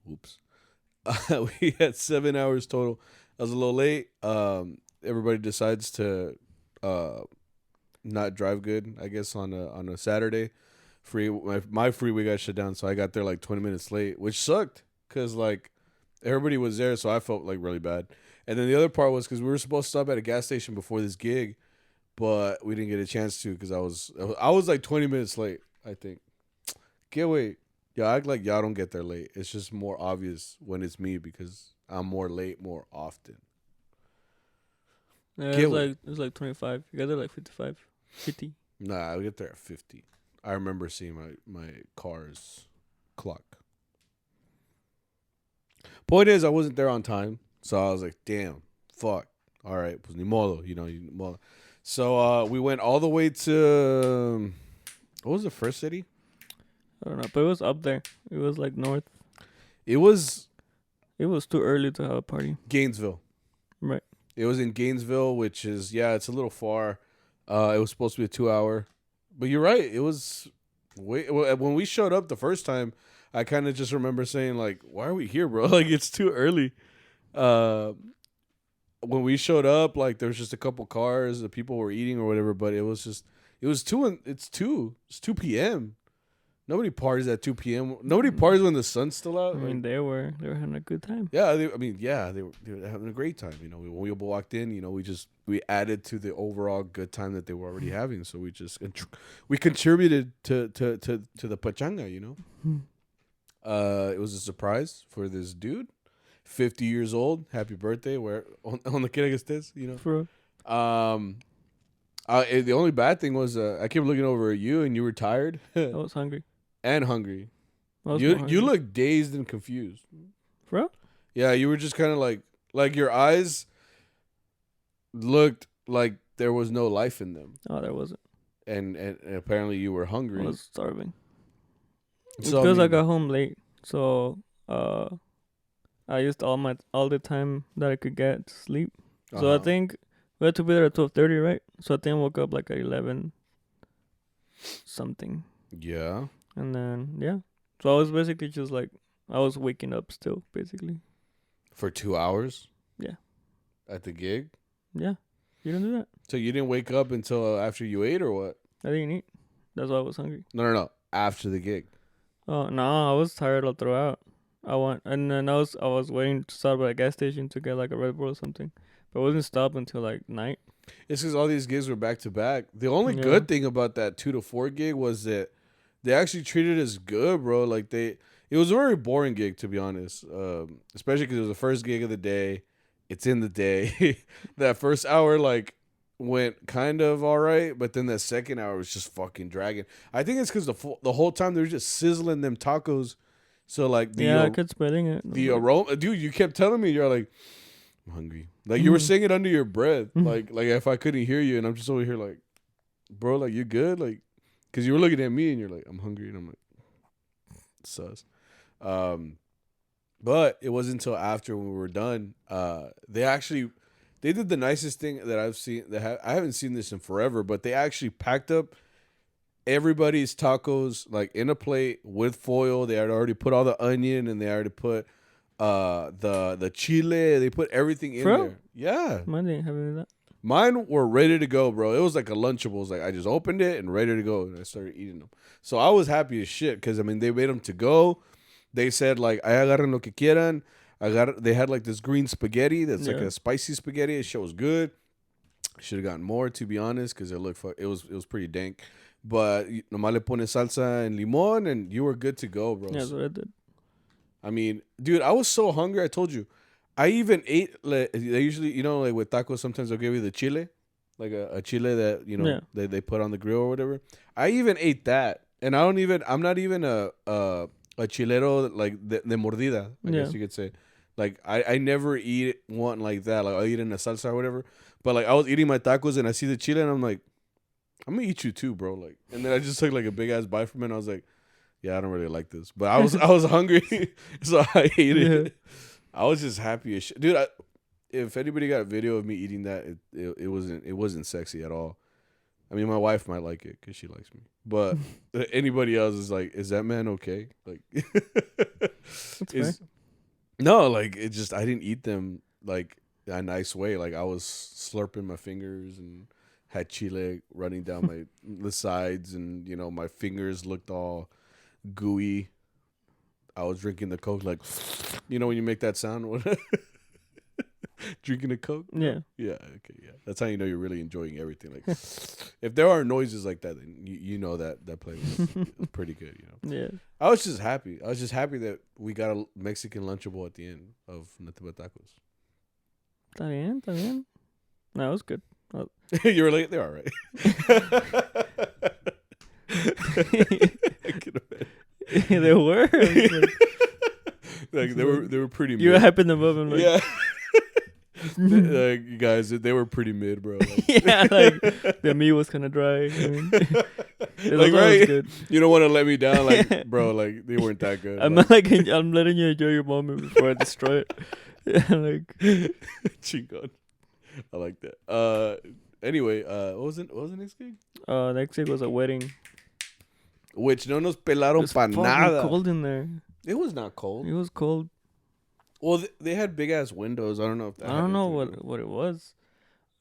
Oops. We had 7 hours total. I was a little late. Everybody decides to not drive good, I guess, on a Saturday. My freeway got shut down, so I got there like 20 minutes late, which sucked because like everybody was there, so I felt like really bad. And then the other part was because we were supposed to stop at a gas station before this gig, but we didn't get a chance to because I was like 20 minutes late, I think. Can't wait. Yeah, I act like y'all don't get there late. It's just more obvious when it's me because I'm more late more often. Yeah, it's like 25. You got there like 55, 50. Nah, I get there at 50. I remember seeing my car's clock. Point is, I wasn't there on time, so I was like, damn, fuck. All right, pues ni modo, you know. So we went all the way to, what was the first city? I don't know, but it was up there. It was like north. It was too early to have a party. Gainesville. Right. It was in Gainesville, which is, yeah, it's a little far. It was supposed to be a 2-hour. But you're right. It was, when we showed up the first time, I kind of just remember saying, like, why are we here, bro? Like, it's too early. When we showed up, like, there was just a couple cars. The people were eating or whatever, but it's 2 p.m. Nobody parties at 2 p.m. Nobody parties when the sun's still out. I mean, they were having a good time. Yeah, they were having a great time. You know, when we walked in, you know, we added to the overall good time that they were already having. So we contributed to the pachanga. You know, it was a surprise for this dude, 50 years old. Happy birthday! Where on the kid I guess this, you know. For the only bad thing was I kept looking over at you and you were tired. I was hungry. And hungry. You look dazed and confused. For real? Yeah, you were just kind of like your eyes looked like there was no life in them. Oh, there wasn't. And apparently you were hungry. I was starving. So, because I got home late, so I used all the time that I could get to sleep. So I think we had to be there at 12:30, right? So I think I woke up like at 11 something. Yeah. And then, yeah. So I was basically just like, I was waking up still, basically. For 2 hours? Yeah. At the gig? Yeah. You didn't do that? So you didn't wake up until after you ate or what? I didn't eat. That's why I was hungry. No. After the gig. Oh, no. I was tired all throughout. And then I was waiting to stop at a gas station to get like a Red Bull or something. But I wasn't stopped until like night. It's because all these gigs were back to back. The only good thing about that 2 to 4 gig was that they actually treated us good, bro. Like it was a very boring gig, to be honest. Especially because it was the first gig of the day. It's in the day. That first hour, like, went kind of all right, but then that second hour was just fucking dragging. I think it's because the whole time they were just sizzling them tacos. So like I kept smelling it. The aroma, dude. You kept telling me you're like, I'm hungry. Like you were saying it under your breath. Like if I couldn't hear you, and I'm just over here like, bro, like you good, like. Because you were looking at me and you're like, I'm hungry. And I'm like, sus. But it wasn't until after when we were done. They did the nicest thing that I've seen. I haven't seen this in forever, but they actually packed up everybody's tacos like in a plate with foil. They had already put all the onion and they already put the chile. They put everything in there. Yeah. Mine didn't have any of that. Mine were ready to go, bro. It was like a Lunchable. It was like I just opened it and ready to go, and I started eating them. So I was happy as shit because I mean they made them to go. They said like "Ay agarren lo que quieran." They had like this green spaghetti that's like a spicy spaghetti. It shit was good. Should have gotten more, to be honest, because it was pretty dank. But nomás le pone salsa and limon, and you were good to go, bro. Yeah, that's what I did. I mean, dude, I was so hungry. I told you. I even ate, like, they usually, you know, like with tacos, sometimes they'll give you the chile, like a chile that, you know, they put on the grill or whatever. I even ate that. And I'm not even a a chilero like de mordida, I guess you could say. Like I never eat one like that. Like I eat in a salsa or whatever. But like I was eating my tacos and I see the chile and I'm like, I'm gonna eat you too, bro. Like, and then I just took like a big ass bite from it. And I was like, yeah, I don't really like this, but I was hungry, so I ate it. I was just happy as shit, dude. If anybody got a video of me eating that, it wasn't sexy at all. I mean, my wife might like it because she likes me, but anybody else is like, is that man okay? Like, no, like it just I didn't eat them like a nice way. Like I was slurping my fingers and had chile running down the sides, and you know my fingers looked all gooey. I was drinking the Coke like, you know when you make that sound. Drinking a Coke? Yeah. Yeah, okay, yeah. That's how you know you're really enjoying everything. Like, if there are noises like that, then you know that playlist is pretty good, you know? Yeah. I was just happy. That we got a Mexican Lunchable at the end of Natiba Tacos. Está bien. No, it was good. You were late? They're all right. They were. Like they were pretty mid. You were hyping them up. And like, yeah. Like you guys, they were pretty mid, bro. Like. Yeah, like the meat was kind of dry. I mean, like right, good. You don't want to let me down, like bro. Like they weren't that good. I'm I'm letting you enjoy your moment before I destroy it. Yeah, like chingon. I like that. Anyway, what was the next gig? Next gig was a wedding. Which no nos pelaron pa nada. It was cold in there. It was not cold. It was cold. Well, they had big ass windows. I don't know if that. I don't know what it was.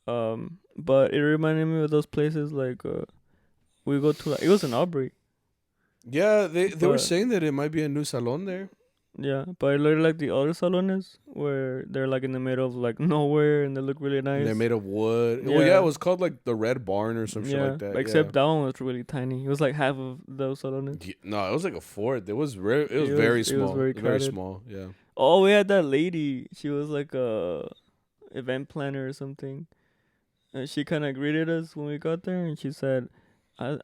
But it reminded me of those places like we go to. It was in Aubrey. Yeah, they were saying that it might be a new salon there. Yeah, but it looked like the other salones where they're like in the middle of like nowhere and they look really nice. And they're made of wood. Yeah. Well, yeah, it was called like the Red Barn or some shit like that. Except that one was really tiny. It was like half of those salones. Yeah, no, it was like a fourth. It was very small. It was very small. Yeah. Oh, we had that lady. She was like a event planner or something. And she kind of greeted us when we got there, and she said,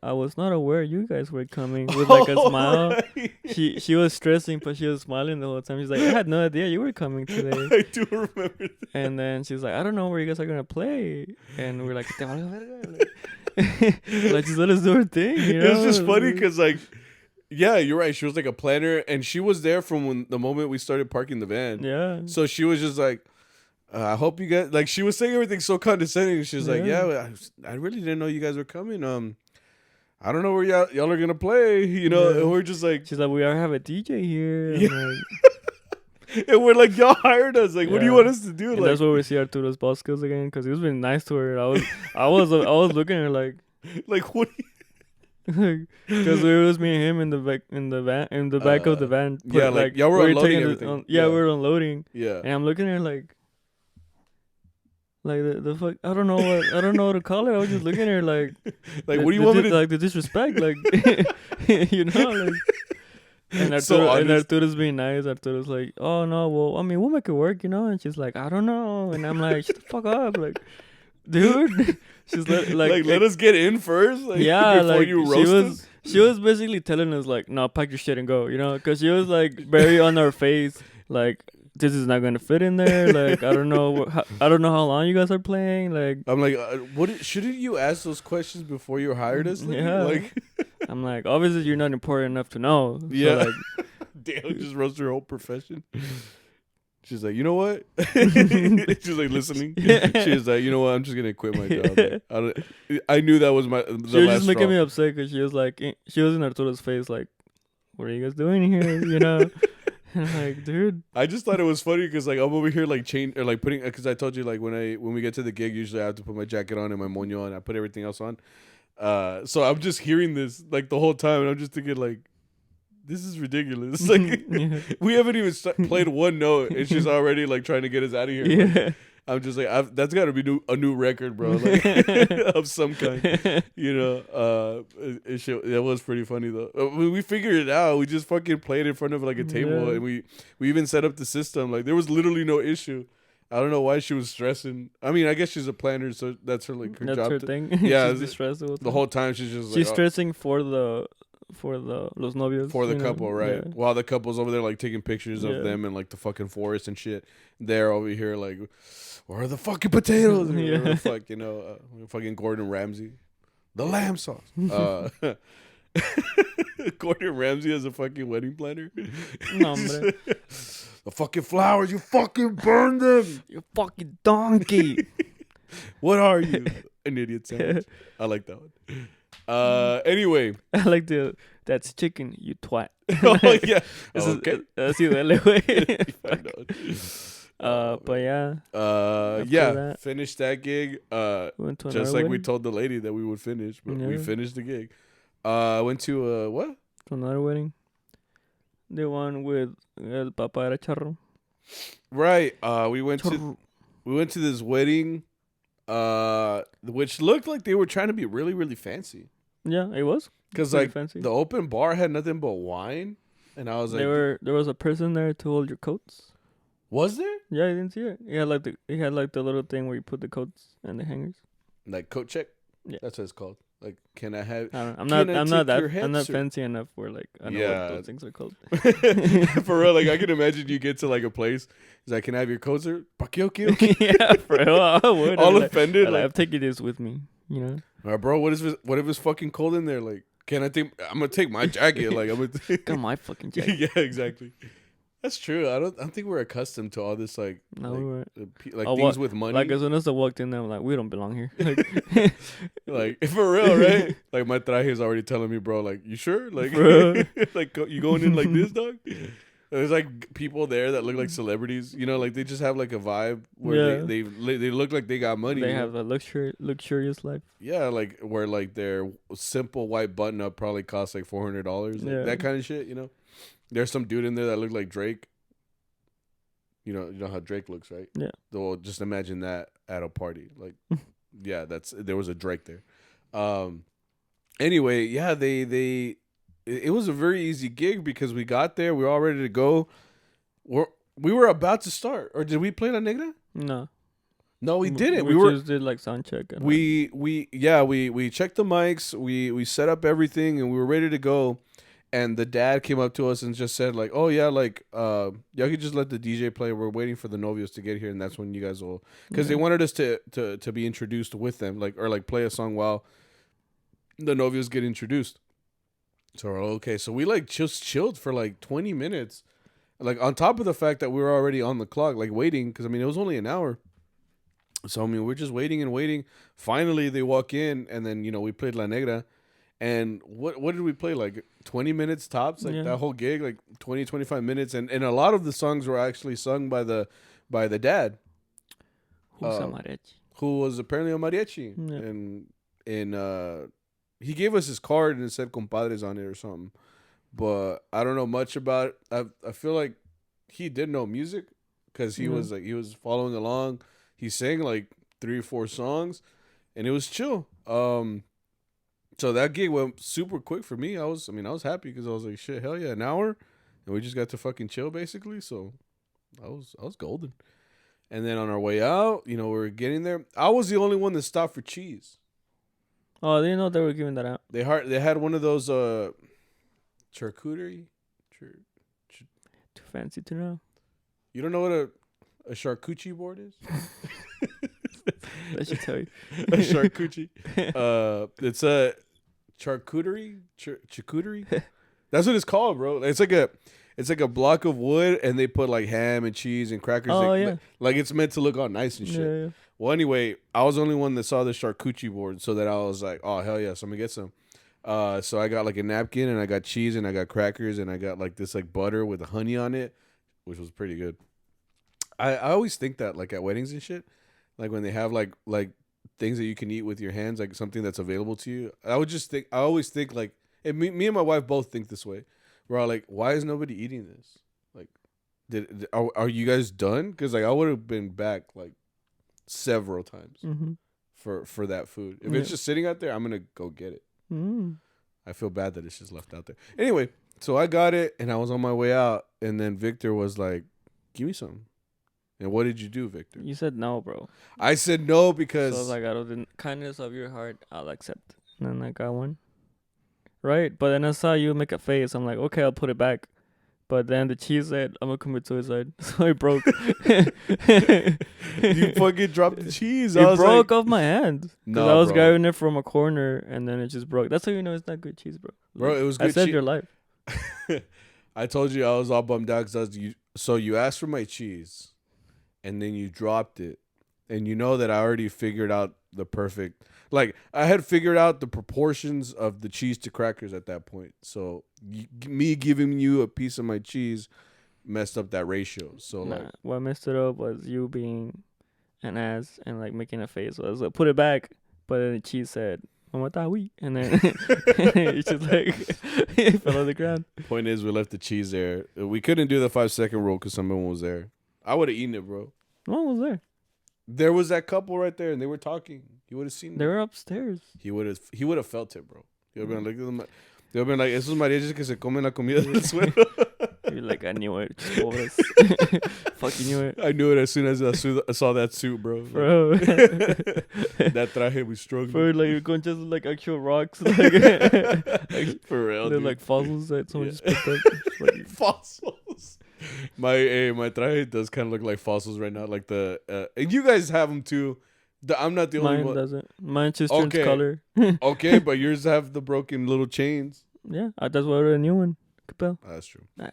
I was not aware you guys were coming, with like a smile. Right. She was stressing, but she was smiling the whole time. She's like, I had no idea you were coming today. I do remember that. And then she's like, I don't know where you guys are going to play. And we're like, like, just let us do our thing, you know? It was just funny because, like, yeah, you're right. She was like a planner, and she was there from the moment we started parking the van. Yeah. So she was just like, I hope you guys, like, she was saying everything so condescending. She was like, yeah, I really didn't know you guys were coming. I don't know where y'all are gonna play, you know. Yeah. And we're just like, she's like, we have a DJ here. Yeah. And we're like, y'all hired us. Like, what do you want us to do? And like, that's where we see Arturo's boss skills again, because he was being nice to her. I was looking at her like what? Because it was me and him in the back of the van. Yeah, like y'all were unloading everything. We were unloading. Yeah, and I'm looking at her like the fuck. I don't know what to call her. I was just looking at her like what do you want me to like the disrespect, like you know, like. And Arturo's being nice. Arturo's like, oh no, well, I mean, we'll make it work, you know. And she's like, I don't know. And I'm like, shut the fuck up, like, dude. She's like let us get in first, like, yeah, before like you roast us. She was basically telling us like, no, pack your shit and go, you know, because she was like very on our face, like, this is not gonna fit in there. Like, I don't know how long you guys are playing. Like, I'm like, shouldn't you ask those questions before you hired us? Yeah, like, I'm like, obviously you're not important enough to know. Yeah, so like, damn, just roast her whole profession. She's like, you know what? She's like listening. Yeah. She's like, you know what? I'm just gonna quit my job. I knew that was the last straw. She was just making me upset because she was like, she was in Arturo's face, like, what are you guys doing here? You know. And I'm like, dude. I just thought it was funny because like I'm over here like putting, because I told you like when we get to the gig, usually I have to put my jacket on and my moño on. I put everything else on. So I'm just hearing this like the whole time, and I'm just thinking like, this is ridiculous. Like, we haven't even played one note, and she's already like trying to get us out of here. Yeah. Like, I'm just like, that's got to be a new record, bro, like, of some kind. You know, it was pretty funny though. When we figured it out, we just fucking played in front of like a table, and we even set up the system. Like, there was literally no issue. I don't know why she was stressing. I mean, I guess she's a planner, so that's her like her that's job. her thing. Yeah, she's stressed the whole time. She's just stressing for the the los novios. For the couple, right? Yeah. While the couple's over there, like, taking pictures of them in, like, the fucking forest and shit. They're over here, like, where are the fucking potatoes? Or whatever the fuck, fucking Gordon Ramsay. The lamb sauce. Gordon Ramsay as a fucking wedding planner. No, hombre. The fucking flowers, you fucking burn them. You fucking donkey. What are you? An idiot sandwich. I like that one. Anyway. I like that's chicken, you twat. Oh, yeah. Okay. Así dele, güey. But yeah. Finished that gig. Just like wedding? We told the lady that we would finish, but we finished the gig. Went to what? To another wedding. The one with el papá era charro. Right. We went to this wedding, which looked like they were trying to be really, really fancy. Yeah, it was. Because like fancy. The open bar had nothing but wine, and I was like, there was a person there to hold your coats. Was there? Yeah, I didn't see it. He had like the little thing where you put the coats and the hangers. Like coat check. Yeah, that's what it's called. Like, can I have? I'm not fancy enough where like I know what those things are called. For real, like I can imagine you get to like a place. He's like, "Can I have your coats?" Or okay. Yeah, for real, I would. All offended. Like, I'm taking this with me, you know. Bro, what if it's fucking cold in there? Like, can I take? I'm gonna take my jacket. Like, I'm gonna got my fucking jacket. Yeah, exactly. That's true. I don't think we're accustomed to all this like no, we weren't. Things with money. Like as soon as I walked in there, I'm like, we don't belong here. Like for real, right? Like my traje is already telling me, bro. Like, you sure? Like, like you going in like this, dog? There's like people there that look like celebrities. You know, like they just have like a vibe where they look like they got money. They have a luxurious life. Yeah, like where like their simple white button up probably costs like $400. Like, that kind of shit. You know. There's some dude in there that looked like Drake. You know how Drake looks, right? Yeah. So just imagine that at a party. Like, yeah, there was a Drake there. Anyway, yeah, it was a very easy gig because we got there, we were all ready to go. We were about to start, or did we play La Negra? No, we didn't. We just did like sound check. And we checked the mics, we set up everything, and we were ready to go. And the dad came up to us and just said, like, "Oh yeah, like, y'all could just let the DJ play. We're waiting for the novios to get here, and that's when you guys will." Because they wanted us to be introduced with them, like, or like play a song while the novios get introduced. So okay, so we like just chilled for like 20 minutes, like on top of the fact that we were already on the clock, like waiting, because I mean it was only an hour. So I mean we're just waiting and waiting. Finally they walk in, and then we played La Negra. And what did we play? Like 20 minutes tops? Like that whole gig, like 20, 25 minutes. And a lot of the songs were actually sung by the dad. Who's a mariachi? Who was apparently a mariachi. Yeah. And he gave us his card and it said compadres on it or something. But I don't know much about it. I feel like he did know music because he was following along. He sang like 3 or 4 songs and it was chill. So that gig went super quick for me. I was happy because I was like, shit, hell yeah, an hour, and we just got to fucking chill basically. So I was golden. And then on our way out, we were getting there. I was the only one that stopped for cheese. Oh, I didn't know they were giving that out. They had one of those charcuterie. Too fancy to know. You don't know what a charcuterie board is? I should tell you. A charcuterie. It's a charcuterie. Charcuterie. That's what it's called, bro. It's like a block of wood, and they put like ham and cheese and crackers. Oh yeah. Like it's meant to look all nice and shit. Yeah. Well, anyway, I was the only one that saw the charcuterie board, so that I was like, oh hell yeah, so I'm gonna get some. So I got like a napkin, and I got cheese, and I got crackers, and I got like this like butter with honey on it, which was pretty good. I always think that like at weddings and shit, like when they have like things that you can eat with your hands, like something that's available to you. I always think like, and me and my wife both think this way. We're all like, why is nobody eating this? Like, are you guys done? Because like I would have been back like several times for that food. If it's just sitting out there, I'm gonna go get it. I feel bad that it's just left out there. Anyway, so I got it, and I was on my way out, and then Victor was like, "Give me some." And what did you do, Victor? You said no, bro. I said no because... So I was like, out of the kindness of your heart, I'll accept. And then I got one. right? But then I saw you make a face. I'm like, okay, I'll put it back. But then the cheese said, I'm gonna commit suicide. So it broke. You fucking dropped the cheese. It broke off my hand. No, I was bro. grabbing it from a corner and then it just broke. That's how you know it's not good cheese, bro. Bro, it was good I saved your life. I told you I was all bummed out because so you asked for my cheese and then you dropped it. And you know that I already figured out the perfect... Like, I had figured out the proportions of the cheese to crackers at that point. So, me giving you a piece of my cheese messed up that ratio. So, like... What messed it up was you being an ass and, like, making a face. So I was like, put it back. But then the cheese said, Mama ta oui. And then it's just, like, it fell on the ground. Point is, we left the cheese there. We couldn't do the 5-second rule because someone was there. I would have eaten it, bro. No one was there. There was that couple right there, and they were talking. You would have seen them. They were upstairs. He would have felt it, bro. He would have been like, they would have been like, esos mariachis que se comen la comida del suelo. You're like, I knew it. Pobres. Fucking knew it. I knew it as soon as I saw that suit, bro. Bro. That traje was struggling. For like, you're going just like actual rocks. Like, for real, they're dude. like fossils that someone just picked up. Like, fossils. My traje does kind of look like fossils right now. Like and you guys have them too. I'm not the only one. Mine doesn't. Mine just turns color. Okay, but yours have the broken little chains. Yeah, that's why I ordered a new one. Capel. That's true. Nah,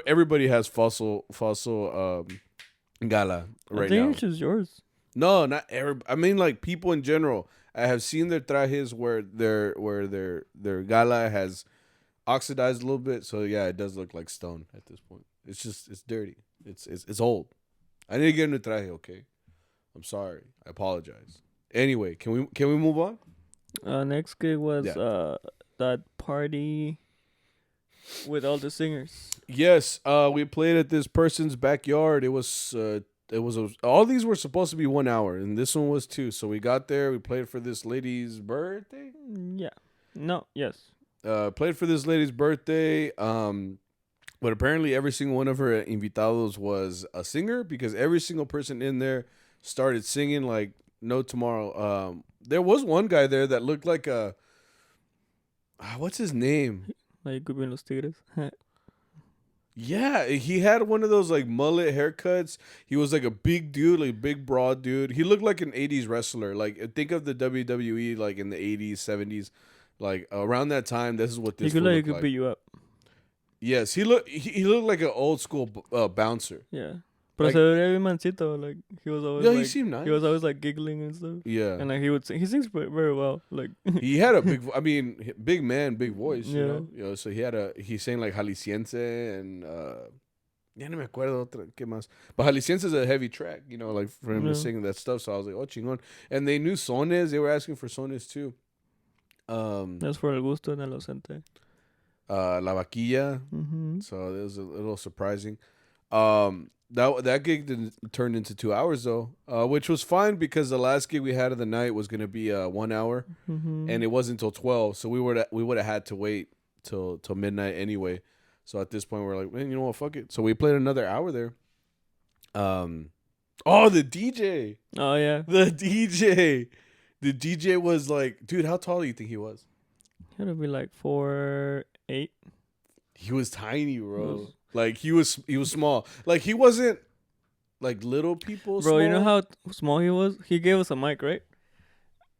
everybody has fossil gala right now. I think it's just yours. No, not everybody. I mean, like people in general. I have seen their trajes where their gala has oxidized a little bit. So yeah, it does look like stone at this point. It's dirty. It's old. I need to get a new traje. Okay, I'm sorry. I apologize. Anyway, can we move on? Next gig was that party with all the singers. Yes, we played at this person's backyard. It was all these were supposed to be 1 hour, and this one was 2. So we got there. We played for this lady's birthday. Yeah. No. Yes. Played for this lady's birthday. But apparently every single one of her invitados was a singer because every single person in there started singing like no tomorrow. There was one guy there that looked like a what's his name? Like could be Los Tigres. Yeah, he had one of those like mullet haircuts. He was like a big dude, like big broad dude. He looked like an 80s wrestler. Like think of the WWE like in the 80s, 70s. Like around that time, this is what this looked like. He could beat you up. Yes, he looked like an old school bouncer. Yeah. Pero se veía bien mansito, like he was always he seemed nice. He was always like giggling and stuff. Yeah. And like he would sing. He sings very well. Like he had a big man, big voice, you know. So he sang like Jalisciense and ya no me acuerdo otra qué más. But Jalisciense is a heavy track, you know, like for him to sing that stuff. So I was like, oh, chingón. And they knew sones. They were asking for sones too. That's for el gusto en el ausente. La Vaquilla. Mm-hmm. So it was a little surprising. That gig turned into 2 hours though, which was fine because the last gig we had of the night was gonna be 1 hour, and it wasn't until 12, so we would have had to wait till midnight anyway. So at this point we're like, man, you know what, fuck it. So we played another hour there. The DJ. Oh yeah, the DJ was like, dude, how tall do you think he was? He had to be like 4'8". He was tiny, bro. Like he was small. Like he wasn't like little people. Bro, small. You know how small he was? He gave us a mic, right?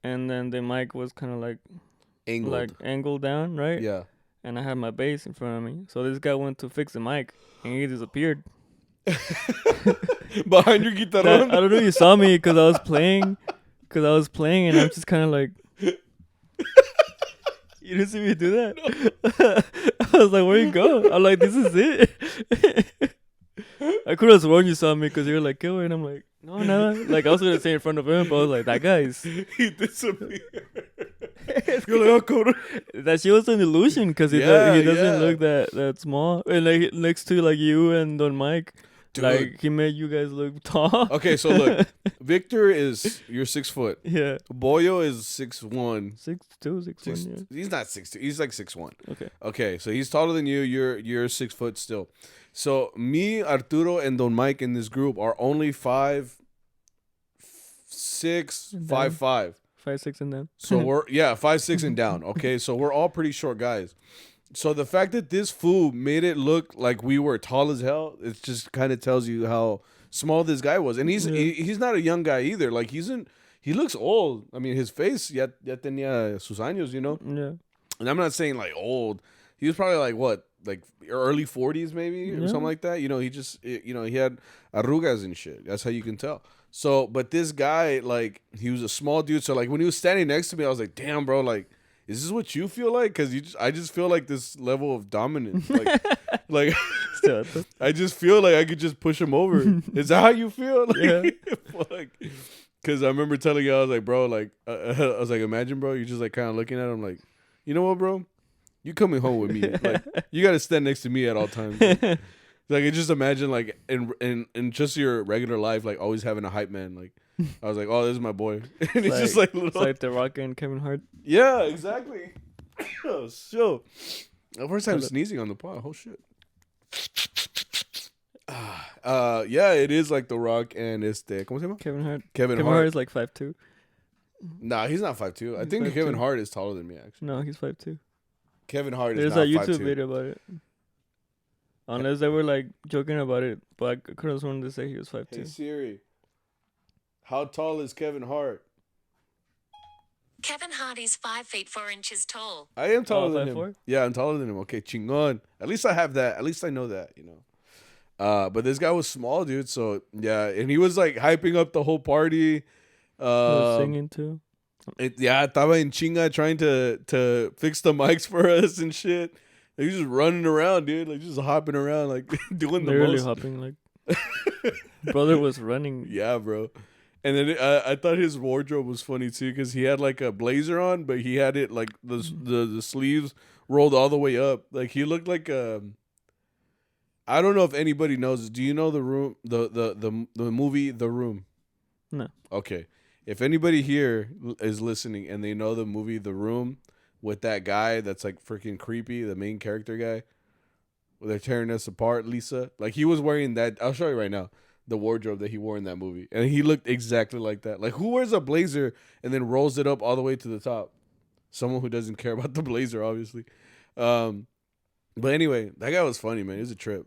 And then the mic was kind of like angled down, right? Yeah. And I had my bass in front of me, so this guy went to fix the mic, and he disappeared behind your guitar. I don't know if you saw me because I was playing, and I'm just kind of like. You didn't see me do that? No. I was like, where you go? I'm like, this is it. I could have sworn you saw me because you were like, go. And I'm like, no. Like, I was going to say in front of him, but I was like, that guy's. He disappeared. You're like, oh, Cody. That she was an illusion because he doesn't look that small. And like next to like you and Don Mike. Dude. Like, he made you guys look tall. Okay, so look. Victor you're 6 foot. Yeah. Boyo is 6'1". 6'2", 6'1", yeah. He's not 6'2". He's like 6'1". Okay. Okay, so he's taller than you. You're 6 foot still. So me, Arturo, and Don Mike in this group are only 5'6", 5'5". 5'6" and down. So we're 5'6" and down. Okay, so we're all pretty short guys. So the fact that this fool made it look like we were tall as hell, it just kind of tells you how small this guy was. And he's not a young guy either. Like he looks old. I mean, his face ya tenía sus años, you know. Yeah. And I'm not saying like old. He was probably like what, like early 40s maybe or something like that. You know, he had arrugas and shit. That's how you can tell. So, but this guy, like, he was a small dude. So like when he was standing next to me, I was like, damn, bro, like, is this what you feel like? Because I just feel like this level of dominance. Like I just feel like I could just push him over. Is that how you feel? Like, Yeah. Because I remember telling you, I was like, bro, like, I was like, imagine, bro, you just like kind of looking at him like, you know what, bro? You coming home with me. Like, you got to stand next to me at all times. Like, I just imagine, like, in just your regular life, like, always having a hype man. Like, I was like, oh, this is my boy. And it's just like little. It's like The Rock and Kevin Hart. Yeah, exactly. Oh, so. The first time sneezing on the pod. Oh, shit. Yeah, it is like The Rock and ¿cómo se llama? Kevin Hart. Kevin Hart is like 5'2". Nah, he's not 5'2". I think 5'2". Kevin Hart is taller than me, actually. No, he's 5'2". Kevin Hart is not 5'2". There's a YouTube video about it. Unless they were like joking about it, but I could have sworn to say he was 5'2". Hey Siri, how tall is Kevin Hart? Kevin Hart is 5 feet 4 inches tall. I am taller than him. 5'4"? Yeah, I'm taller than him. Okay, chingon. At least I have that. At least I know that, you know. But this guy was small, dude. So yeah, and he was like hyping up the whole party. He was singing too. Estaba en chinga trying to fix the mics for us and shit. He was just running around, dude, like just hopping around, like doing the Literally most. hopping, like brother was running. Yeah, bro. And then I thought his wardrobe was funny too, because he had like a blazer on, but he had it like the sleeves rolled all the way up. Like he looked like I don't know if anybody knows. Do you know The Room? The movie The Room? No. Okay. If anybody here is listening and they know the movie The Room with that guy that's like freaking creepy, the main character guy, where they're tearing us apart, Lisa. Like he was wearing that. I'll show you right now. The wardrobe that he wore in that movie. And he looked exactly like that. Like, who wears a blazer and then rolls it up all the way to the top? Someone who doesn't care about the blazer, obviously. But anyway, that guy was funny, man. It was a trip.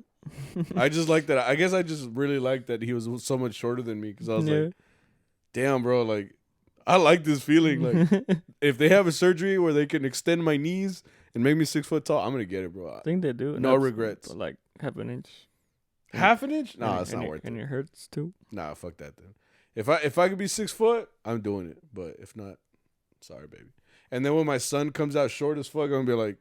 I just like that. I guess I just really liked that he was so much shorter than me, because I was like, damn, bro, like, I like this feeling. Like, if they have a surgery where they can extend my knees and make me 6 foot tall, I'm going to get it, bro. I think they do. No regrets. Like half an inch. Half an inch? No, it's not worth it. And it hurts too. Nah, fuck that then. If I could be 6 foot, I'm doing it. But if not, sorry, baby. And then when my son comes out short as fuck, I'm gonna be like,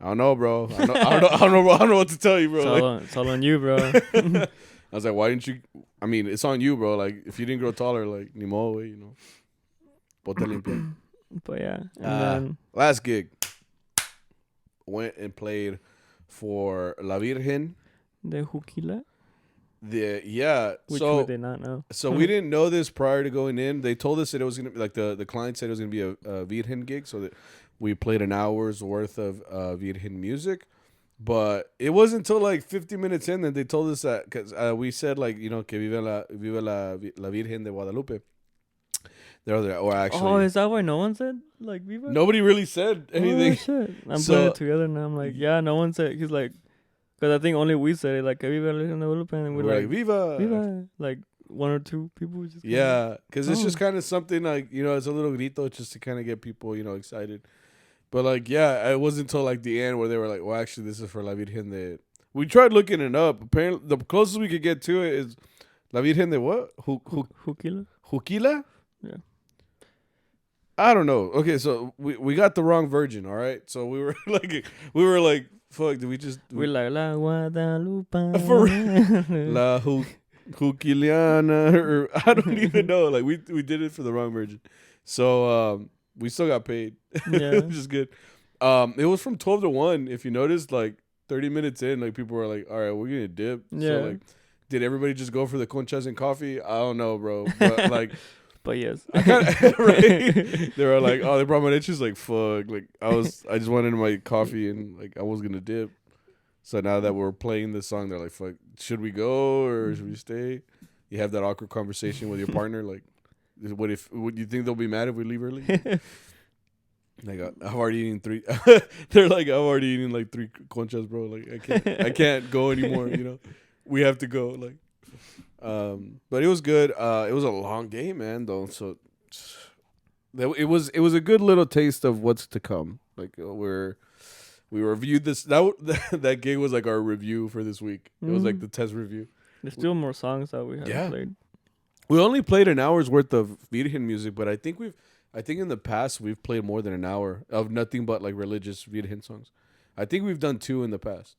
I don't know, bro. I don't know what to tell you, bro. It's all on you, bro. I was like, why didn't you? I mean, it's on you, bro. Like, if you didn't grow taller, like, ni modo, you know. Ponte limpia. But yeah. And then last gig, went and played for La Virgen. The Juquila? Which we did not know. So we didn't know this prior to going in. They told us that it was gonna be like the client said it was gonna be a Virgen gig, so that we played an hour's worth of Virgen music. But it wasn't until like 50 minutes in that they told us that, because we said, like, you know, que viva la Virgen de Guadalupe. Or actually, oh, is that why no one said like viva? Nobody really said anything. Oh, shit. I'm putting it together now. I'm like, yeah, no one said. He's like, because I think only we said it, like, que viva la Virgen de Guadalupe, and we're like, viva. Like, one or two people were just because it's just kind of something like, you know, it's a little grito just to kind of get people, you know, excited. But like, yeah, it wasn't until like the end where they were like, well, actually, this is for La Virgen de. We tried looking it up. Apparently, the closest we could get to it is La Virgen de what? Juquila. Juquila? Yeah. I don't know. Okay, so we got the wrong virgin. All right, so we were like, fuck. Did we just? We're like La Guadalupana. For La Juquiliana, or I don't even know. Like we did it for the wrong virgin. So we still got paid. Yeah, which is good. It was from 12 to 1. If you noticed, like 30 minutes in, like people were like, all right, we're gonna dip. Yeah. So like, did everybody just go for the conchas and coffee? I don't know, bro. But like. But yes, right? They were like, oh, they brought my itches. Like, fuck. Like, I just wanted my coffee and like I was gonna dip. So now that we're playing this song, they're like, fuck, should we go or should we stay? You have that awkward conversation with your partner, like, Would you think they'll be mad if we leave early? Like I've already eaten 3. They're like, I'm already eating like 3 conchas, bro. Like I can't go anymore. You know, we have to go. Like, but it was good. It was a long day, man. Though, so it was a good little taste of what's to come. Like we reviewed this. That gig was like our review for this week. It was like the test review. There's still more songs that we haven't played. We only played an hour's worth of Virgen music, but I think in the past we've played more than an hour of nothing but like religious Virgen songs. I think we've done 2 in the past,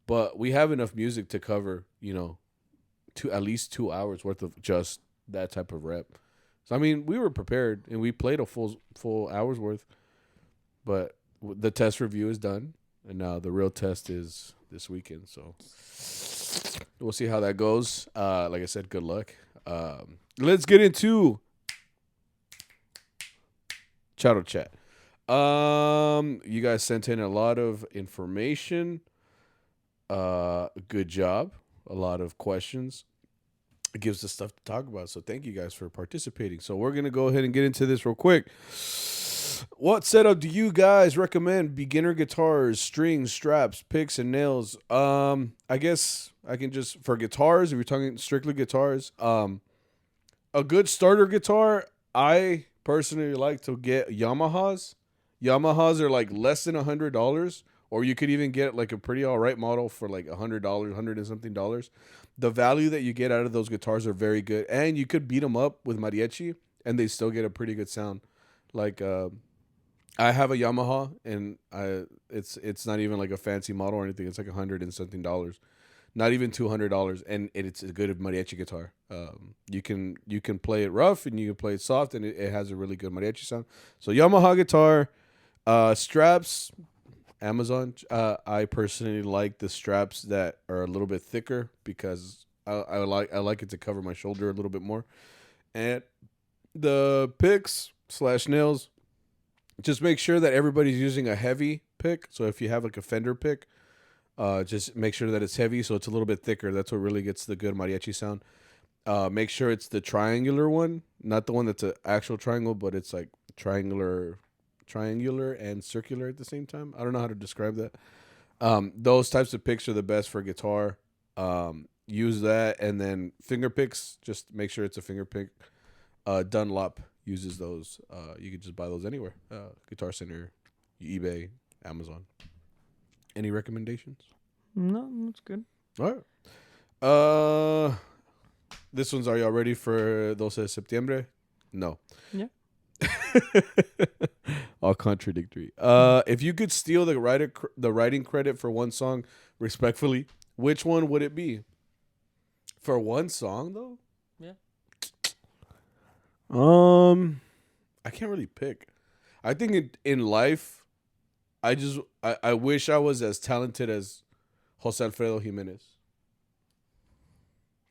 but we have enough music to cover, you know, at least 2 hours worth of just that type of rep. So I mean, we were prepared and we played a full hour's worth, but the test review is done, and now the real test is this weekend. So we'll see how that goes. Like I said, good luck. Let's get into Charro Chat. You guys sent in a lot of information. Good job. A lot of questions. It gives us stuff to talk about. So thank you guys for participating. So we're gonna go ahead and get into this real quick. What setup do you guys recommend? Beginner guitars, strings, straps, picks, and nails. I guess I can just, for guitars, if you're talking strictly guitars, a good starter guitar, I personally like to get Yamahas. Yamahas are like less than $100, or you could even get like a pretty all right model for like $100, $100 and something dollars. The value that you get out of those guitars are very good, and you could beat them up with mariachi, and they still get a pretty good sound. Like I have a Yamaha, and it's not even like a fancy model or anything. It's like $100 and something dollars, not even $200, and it's a good mariachi guitar. You can play it rough and you can play it soft, and it has a really good mariachi sound. So Yamaha guitar, straps, Amazon. I personally like the straps that are a little bit thicker because I like it to cover my shoulder a little bit more, and the picks / nails. Just make sure that everybody's using a heavy pick. So if you have like a Fender pick, just make sure that it's heavy so it's a little bit thicker. That's what really gets the good mariachi sound. Make sure it's the triangular one, not the one that's an actual triangle, but it's like triangular and circular at the same time. I don't know how to describe that. Those types of picks are the best for guitar. Use that, and then finger picks. Just make sure it's a finger pick. Dunlop uses those. You can just buy those anywhere. Guitar Center, eBay, Amazon. Any recommendations? No, that's good. All right. This one's, are y'all ready for 12 de septiembre? No. Yeah. All contradictory. If you could steal the writing credit for one song respectfully, which one would it be? For one song though? Yeah. I can't really pick. I think in life, I wish I was as talented as Jose Alfredo Jimenez.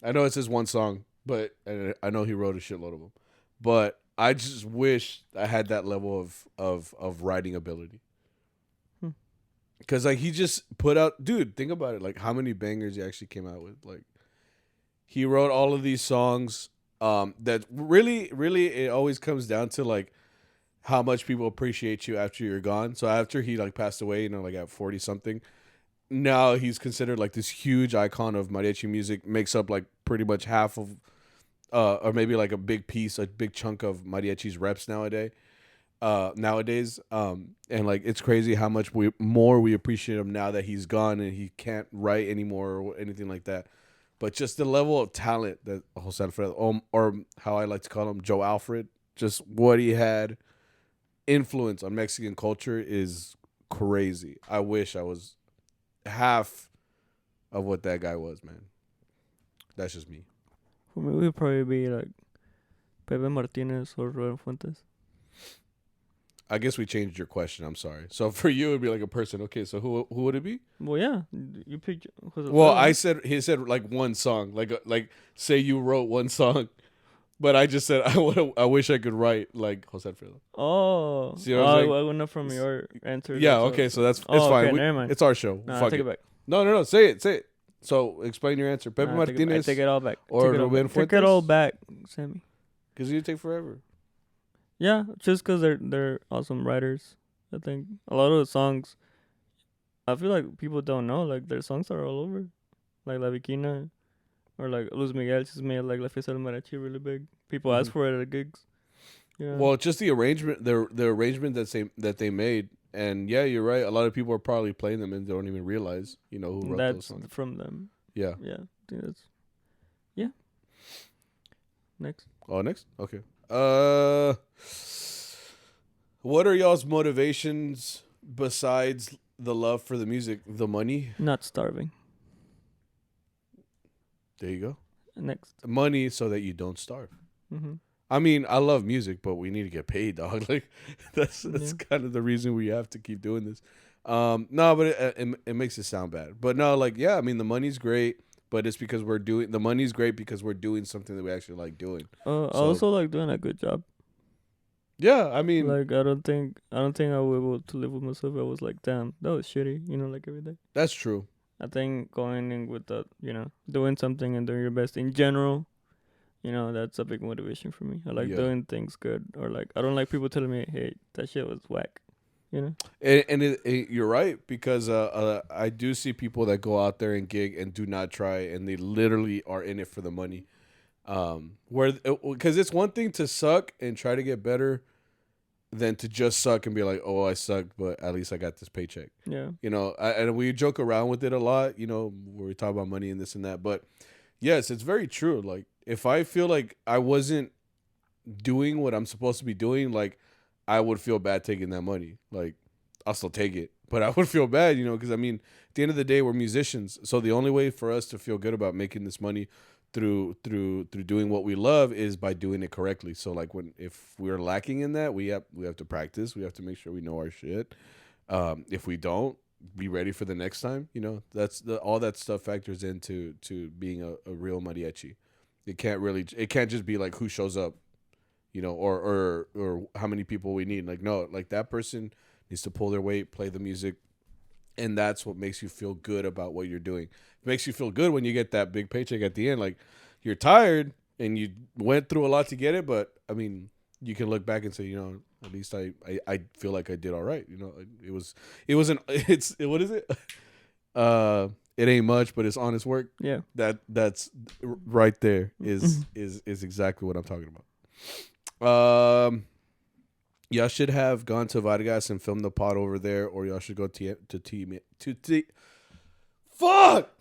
I know it's his one song, but I know he wrote a shitload of them. But I just wish I had that level of writing ability. Because like he just put out, dude, think about it. Like how many bangers he actually came out with. Like he wrote all of these songs. That really, really, it always comes down to like how much people appreciate you after you're gone. So after he like passed away, you know, like at 40 something, now he's considered like this huge icon of mariachi music. Makes up like pretty much half of, or maybe like a big piece, a big chunk of mariachi's reps nowadays. And like it's crazy how much we appreciate him now that he's gone and he can't write anymore or anything like that. But just the level of talent that Jose Alfredo, or how I like to call him, Joe Alfred, just what he had influence on Mexican culture is crazy. I wish I was half of what that guy was, man. That's just me. For me, it would probably be like Pepe Martinez or Ruben Fuentes. I guess we changed your question. I'm sorry. So for you, it'd be like a person. Okay, so who would it be? Well, yeah, you picked. Well, he said like one song, like say you wrote one song, but I just said I wish I could write like Jose Alfredo. Oh, see what I'm saying? I went up from your answer. Yeah, okay, so it's fine. Okay, never mind. It's our show. Nah, Fuck take it back. No, say it. So explain your answer. Pepe Martinez. I take it all back. Or Ruben Fuentes. Take it all back, Sammy. Because you take forever. Yeah, just because they're awesome writers. I think a lot of the songs, I feel like people don't know, like, their songs are all over. Like La Viquina or like Luis Miguel just made like La Fiesta del Mariachi really big. People ask for it at gigs. Yeah. Well, just the arrangement, the arrangement that they made, and yeah, you're right. A lot of people are probably playing them and they don't even realize, who wrote those songs. That's from them. Yeah. Yeah. I think that's. Yeah. Next. Oh, next? Okay. What are y'all's motivations besides the love for the music? The money? Not starving. There you go. Next. Money so that you don't starve. Mm-hmm. I mean, I love music, but we need to get paid, dog. Like, that's kind of the reason we have to keep doing this. No, but it makes it sound bad. But no, like, yeah, I mean, the money's great, but it's because the money's great because we're doing something that we actually like doing. I also like doing a good job. Yeah, I mean, like, I don't think I would be able to live with myself if I was like, damn, that was shitty, like every day. That's true. I think going in with the, doing something and doing your best in general, that's a big motivation for me. I like doing things good, or like, I don't like people telling me, hey, that shit was whack, And you're right, because I do see people that go out there and gig and do not try, and they literally are in it for the money. Because it's one thing to suck and try to get better than to just suck and be like, oh, I sucked, but at least I got this paycheck. Yeah. And we joke around with it a lot, where we talk about money and this and that. But yes, it's very true. Like, if I feel like I wasn't doing what I'm supposed to be doing, like, I would feel bad taking that money. Like, I'll still take it, but I would feel bad, because I mean, at the end of the day, we're musicians. So the only way for us to feel good about making this money through doing what we love is by doing it correctly. So like, if we're lacking in that, we have to practice. We have to make sure we know our shit. If we don't, be ready for the next time. That's all that stuff factors into being a real mariachi. It can't just be like who shows up, or how many people we need. Like, no, like, that person needs to pull their weight, play the music, and that's what makes you feel good about what you're doing. It makes you feel good when you get that big paycheck at the end. Like, you're tired and you went through a lot to get it, but I mean, you can look back and say, at least I feel like I did all right. What is it? It ain't much, but it's honest work. Yeah. That's right there is exactly what I'm talking about. Y'all should have gone to Vargas and filmed the pod over there, or y'all should go to TMEA. Fuck.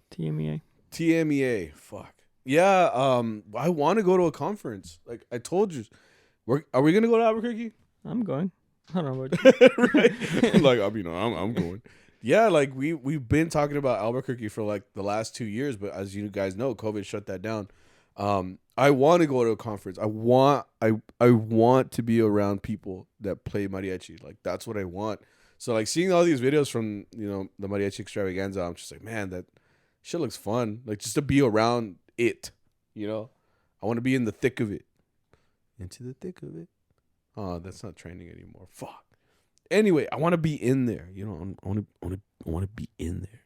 Yeah, I want to go to a conference. Like I told you. Are we going to go to Albuquerque? I'm going. I don't know about you. Right? Like, I'm going. Yeah, like we've been talking about Albuquerque for like the last 2 years, but as you guys know, COVID shut that down. I want to go to a conference. I want to be around people that play mariachi. Like, that's what I want. So like, seeing all these videos from, the mariachi extravaganza, I'm just like, man, that shit looks fun. Like, just to be around it, I want to be in the thick of it. Into the thick of it. Oh, that's not trending anymore. Fuck. Anyway, I want to be in there. I want to be in there.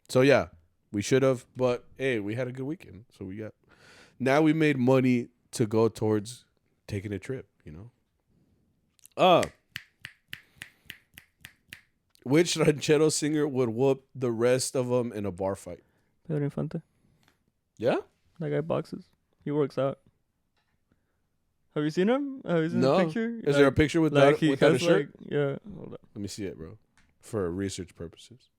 So yeah, we should have, but hey, we had a good weekend. So now we made money to go towards taking a trip, Which ranchero singer would whoop the rest of them in a bar fight? Pedro Infante. Yeah? That guy boxes. He works out. Have you seen him? Have you seen the picture? Is there a picture without a shirt? Yeah. Hold on. Let me see it, bro. For research purposes.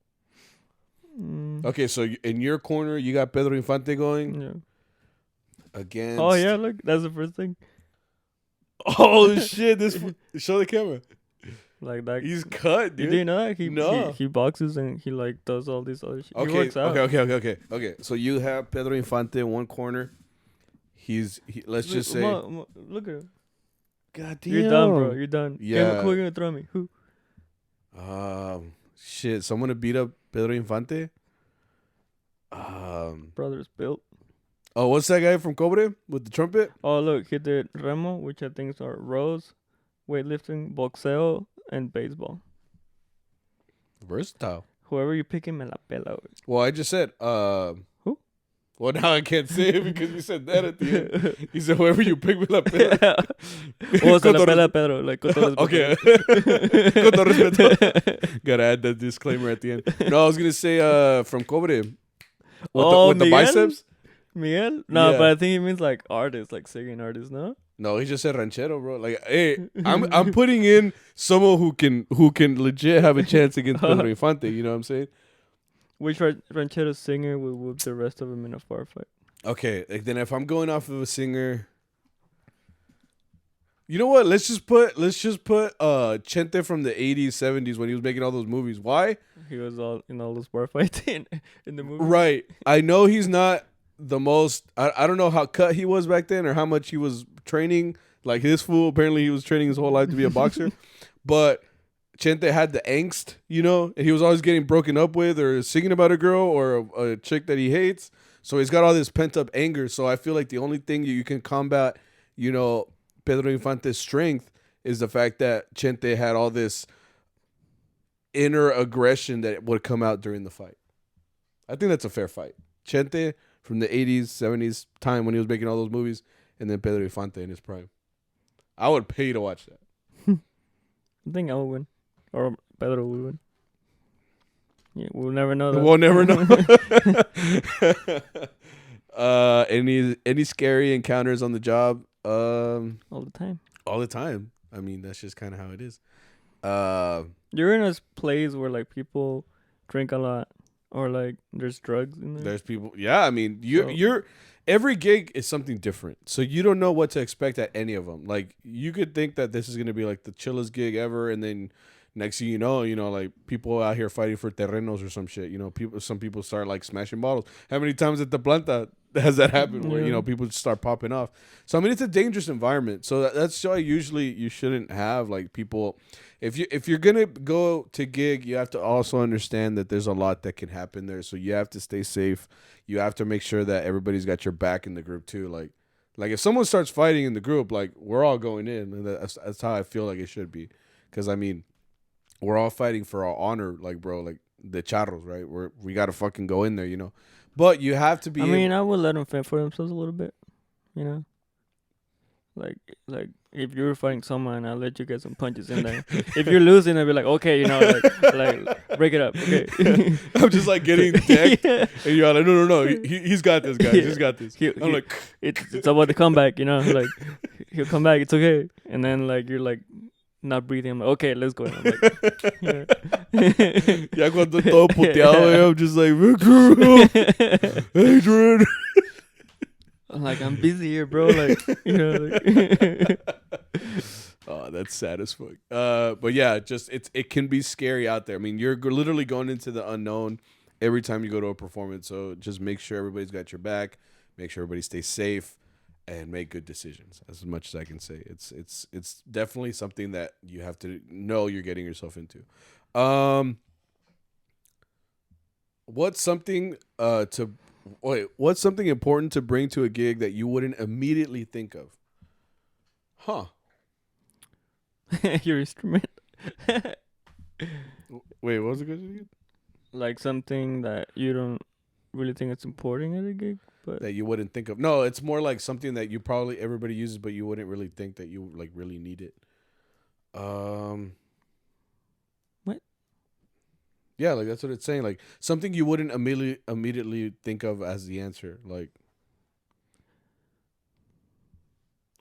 Okay, so in your corner, you got Pedro Infante going. Yeah. Against... Oh, yeah, look. That's the first thing. Oh, shit. Show the camera. Like that. He's cut, dude. You didn't know that? He boxes and he like does all this other shit. Okay, he works out. Okay. So you have Pedro Infante in one corner. Let's just say... Look at him. God damn. You're done, bro. You're done. Yeah. Who are you going to throw me? Who? Shit. Someone to beat up Pedro Infante? Brothers built. Oh, what's that guy from Cobre with the trumpet? Oh, look. He did remo, which I think are rows, weightlifting, boxeo, and baseball. Versatile. Whoever you pick him, me la pela. Well, I just said... Who? Well, now I can't say it because you said that at the end. You said, whoever you pick, me la pela. Oh, se la pela Pedro. Like, con todo respeto. Okay. Con todo respeto. Gotta add that disclaimer at the end. No, I was going to say from Cobre. With the biceps. Miguel? No, but I think he means like artists, like singing artists, no? No, he just said ranchero, bro. Like, hey, I'm putting in someone who can legit have a chance against Pedro Infante. You know what I'm saying? Which ranchero singer will whoop the rest of them in a bar fight? Okay, like then if I'm going off of a singer, you know what? Let's just put Chente from the 80s, 70s when he was making all those movies. Why? He was all in all those bar fights in the movie. Right. I know he's not the most. I don't know how cut he was back then or how much he was training. Like his fool, apparently he was training his whole life to be a boxer, but Chente had the angst, you know, and he was always getting broken up with or singing about a girl or a chick that he hates. So he's got all this pent up anger. So I feel like the only thing you can combat, you know, Pedro Infante's strength is the fact that Chente had all this inner aggression that would come out during the fight. I think that's a fair fight. Chente from the 80s, 70s time when he was making all those movies, and then Pedro Infante in his prime. I would pay to watch that. I think I will win. Or Pedro will win. Yeah, we'll never know that. We'll never know. Any scary encounters on the job? All the time. All the time. I mean, that's just kind of how it is. You're in a place where like people drink a lot, or like there's drugs in there. There's people. Yeah, I mean, you're every gig is something different, so you don't know what to expect at any of them. Like you could think that this is gonna be like the chillest gig ever, and then next thing you know, like people out here fighting for terrenos or some shit. You know, some people start like smashing bottles. How many times at the planta has that happened? Where you know people just start popping off. So I mean, it's a dangerous environment. So that's why usually you shouldn't have like people. If you're gonna go to gig, you have to also understand that there's a lot that can happen there. So you have to stay safe. You have to make sure that everybody's got your back in the group too. Like if someone starts fighting in the group, like we're all going in, and that's how I feel like it should be. Because I mean, we're all fighting for our honor, like bro, like the charros, right? We gotta fucking go in there, you know. But you have to be. I mean, I would let them fend for themselves a little bit, you know. Like if you're fighting someone, I'll let you get some punches in there. If you're losing, I'll be like, okay, you know, like break it up, okay. I'm just like getting decked, and you're like, no, he's got this, guys. He's got this. I'm like, it's about the comeback, you know. Like he'll come back, it's okay. And then like you're like not breathing. I'm like, okay, let's go. And I'm like, yeah. Ya cuando todo puteado, I'm just like, Adrian. I'm like, I'm busy here, bro. Like, you know. Like oh, that's sad as fuck. But yeah, just it can be scary out there. I mean, you're literally going into the unknown every time you go to a performance. So just make sure everybody's got your back. Make sure everybody stays safe, and make good decisions. As much as I can say, it's definitely something that you have to know you're getting yourself into. What's something what's something important to bring to a gig that you wouldn't immediately think of? Huh. your instrument. Wait, what was the question again? Like something that you don't really think it's important at a gig, but that you wouldn't think of. No, it's more like something that you probably everybody uses, but you wouldn't really think that you like really need it. What? Yeah, like that's what it's saying. Like something you wouldn't immediately think of as the answer. Like,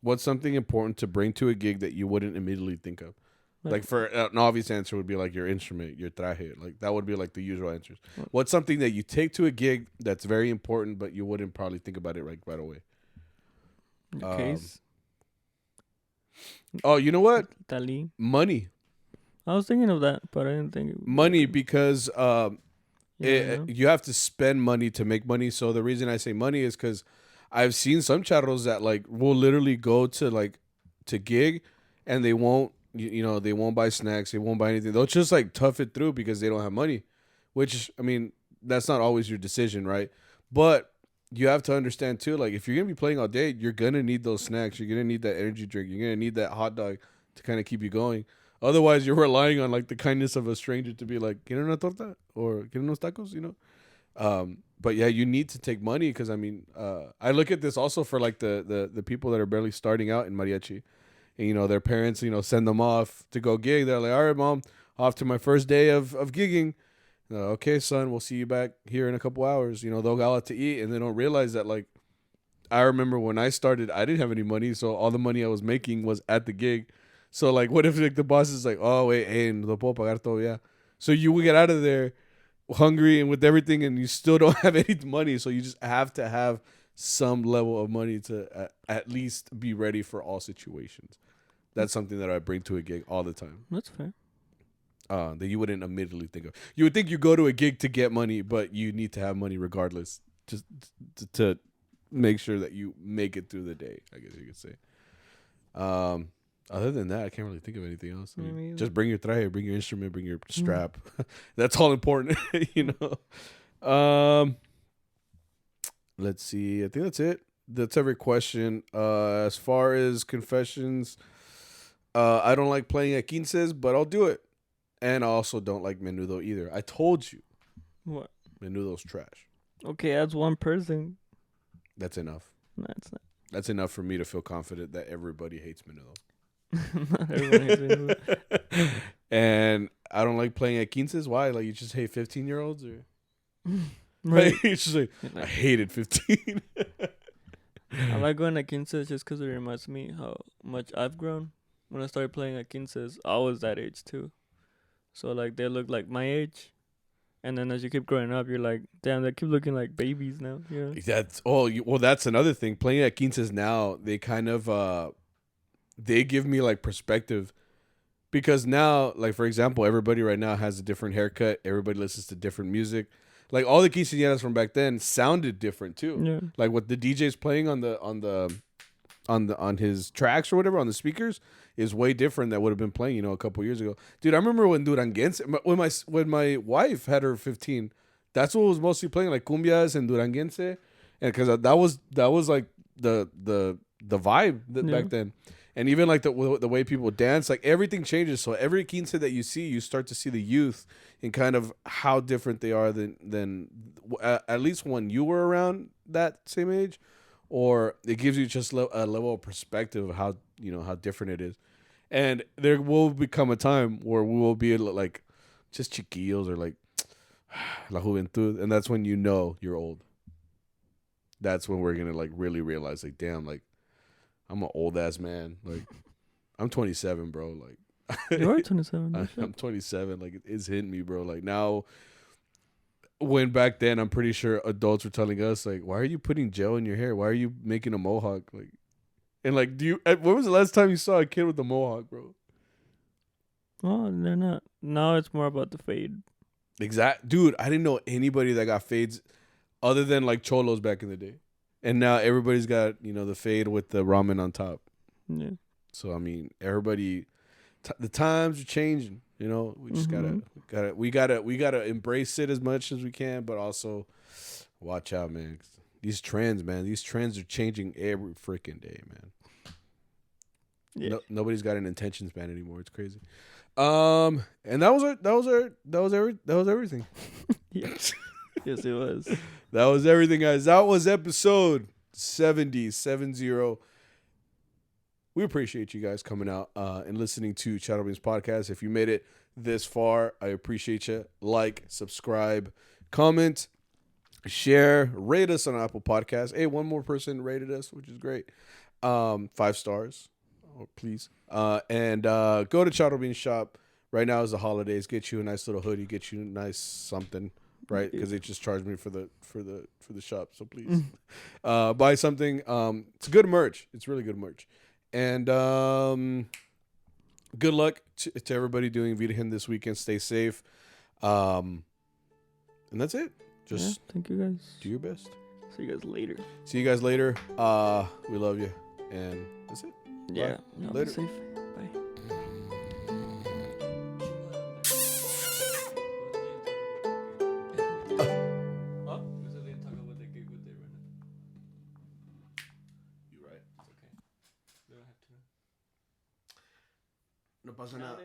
what's something important to bring to a gig that you wouldn't immediately think of? Like for an obvious answer would be like your instrument, your traje. Like that would be like the usual answers. What's something that you take to a gig that's very important, but you wouldn't probably think about it right away? Case. Oh, you know what? Tali. Money. I was thinking of that, but I didn't think it money because you have to spend money to make money. So the reason I say money is because I've seen some charros that like will literally go to gig and they won't. You know, they won't buy snacks. They won't buy anything. They'll just like tough it through because they don't have money, which, I mean, that's not always your decision, right? But you have to understand too, like if you're going to be playing all day, you're going to need those snacks. You're going to need that energy drink. You're going to need that hot dog to kind of keep you going. Otherwise, you're relying on like the kindness of a stranger to be like, ¿Quieren una torta? Or ¿Quieren unos tacos? You know? But yeah, you need to take money because I mean, I look at this also for like the people that are barely starting out in mariachi, and you know their parents, you know, send them off to go gig. They're like, all right, mom, off to my first day of gigging. Okay, son, we'll see you back here in a couple hours. You know, they'll go out to eat, and they don't realize that like. I remember when I started, I didn't have any money, so all the money I was making was at the gig. So like, what if like the boss is like, oh wait, hey, no puedo pagar todo, yeah. So you will get out of there hungry and with everything, and you still don't have any money. So you just have to have some level of money to at least be ready for all situations. That's something that I bring to a gig all the time. That's fair. That you wouldn't immediately think of. You would think you go to a gig to get money, but you need to have money regardless, just to make sure that you make it through the day, I guess you could say. Other than that, I can't really think of anything else. I mean, just bring your traje, bring your instrument, bring your strap. That's all important, you know. Let's see. I think that's it. That's every question. As far as confessions, I don't like playing at quinces, but I'll do it. And I also don't like menudo either. I told you. What? Menudo's trash. Okay, that's one person. That's enough. No, it's not. That's enough for me to feel confident that everybody hates menudo. Not everyone hates menudo. And I don't like playing at quinces. Why? Like you just hate 15-year-olds or? Right. Like, it's just like, I hated 15. I like going at quinces just because it reminds me how much I've grown. When I started playing at quinces, I was that age too. So like they look like my age. And then as you keep growing up, you're like, damn, they keep looking like babies now. You know? Well, that's another thing. Playing at quinces now, they kind of they give me like perspective, because now, like for example, everybody right now has a different haircut. Everybody listens to different music. Like all the quinceañeras from back then sounded different too. Yeah. Like what the DJ's playing on his tracks or whatever on the speakers is way different than would have been playing, you know, a couple years ago. Dude, I remember when Duranguense, when my wife had her 15, that's what was mostly playing, like cumbias and Duranguense, and because that was like the vibe back then. And even like the way people dance, like everything changes. So every quince that you see, you start to see the youth and kind of how different they are than at least when you were around that same age, or it gives you just a level of perspective of how, you know, how different it is. And there will become a time where we will be like just chiquillos or like la juventud, and that's when you know you're old. That's when we're gonna like really realize, like, damn, like I'm an old ass man. Like I'm 27, bro. Like you are 27. I'm 27. Like it's hitting me, bro. Like now, when back then, I'm pretty sure adults were telling us, like, why are you putting gel in your hair? Why are you making a mohawk? Like, and like, when was the last time you saw a kid with a mohawk, bro? Oh, they're not. Now it's more about the fade. Dude, I didn't know anybody that got fades other than like cholos back in the day. And now everybody's got, you know, the fade with the ramen on top. Yeah. So, I mean, everybody, the times are changing, you know, we just gotta embrace it as much as we can, but also watch out, man. These trends are changing every freaking day, man. Yeah. Nobody's got an attention span anymore. It's crazy. And that was everything. Yes. Yes, it was. That was everything, guys. That was episode 70. We appreciate you guys coming out and listening to CharroBeans podcast. If you made it this far, I appreciate you. Like, subscribe, comment, share, rate us on Apple Podcasts. Hey, one more person rated us, which is great. 5 stars, please. And go to CharroBeans shop. Right now is the holidays. Get you a nice little hoodie. Get you a nice something. Right, because they just charged me for the shop. So please buy something. It's good merch. It's really good merch. And good luck to everybody doing Vida Him this weekend. Stay safe. And that's it. Just thank you guys. Do your best. See you guys later. We love you. And that's it. Yeah. Later. Be safe. Bye. No pasa nada.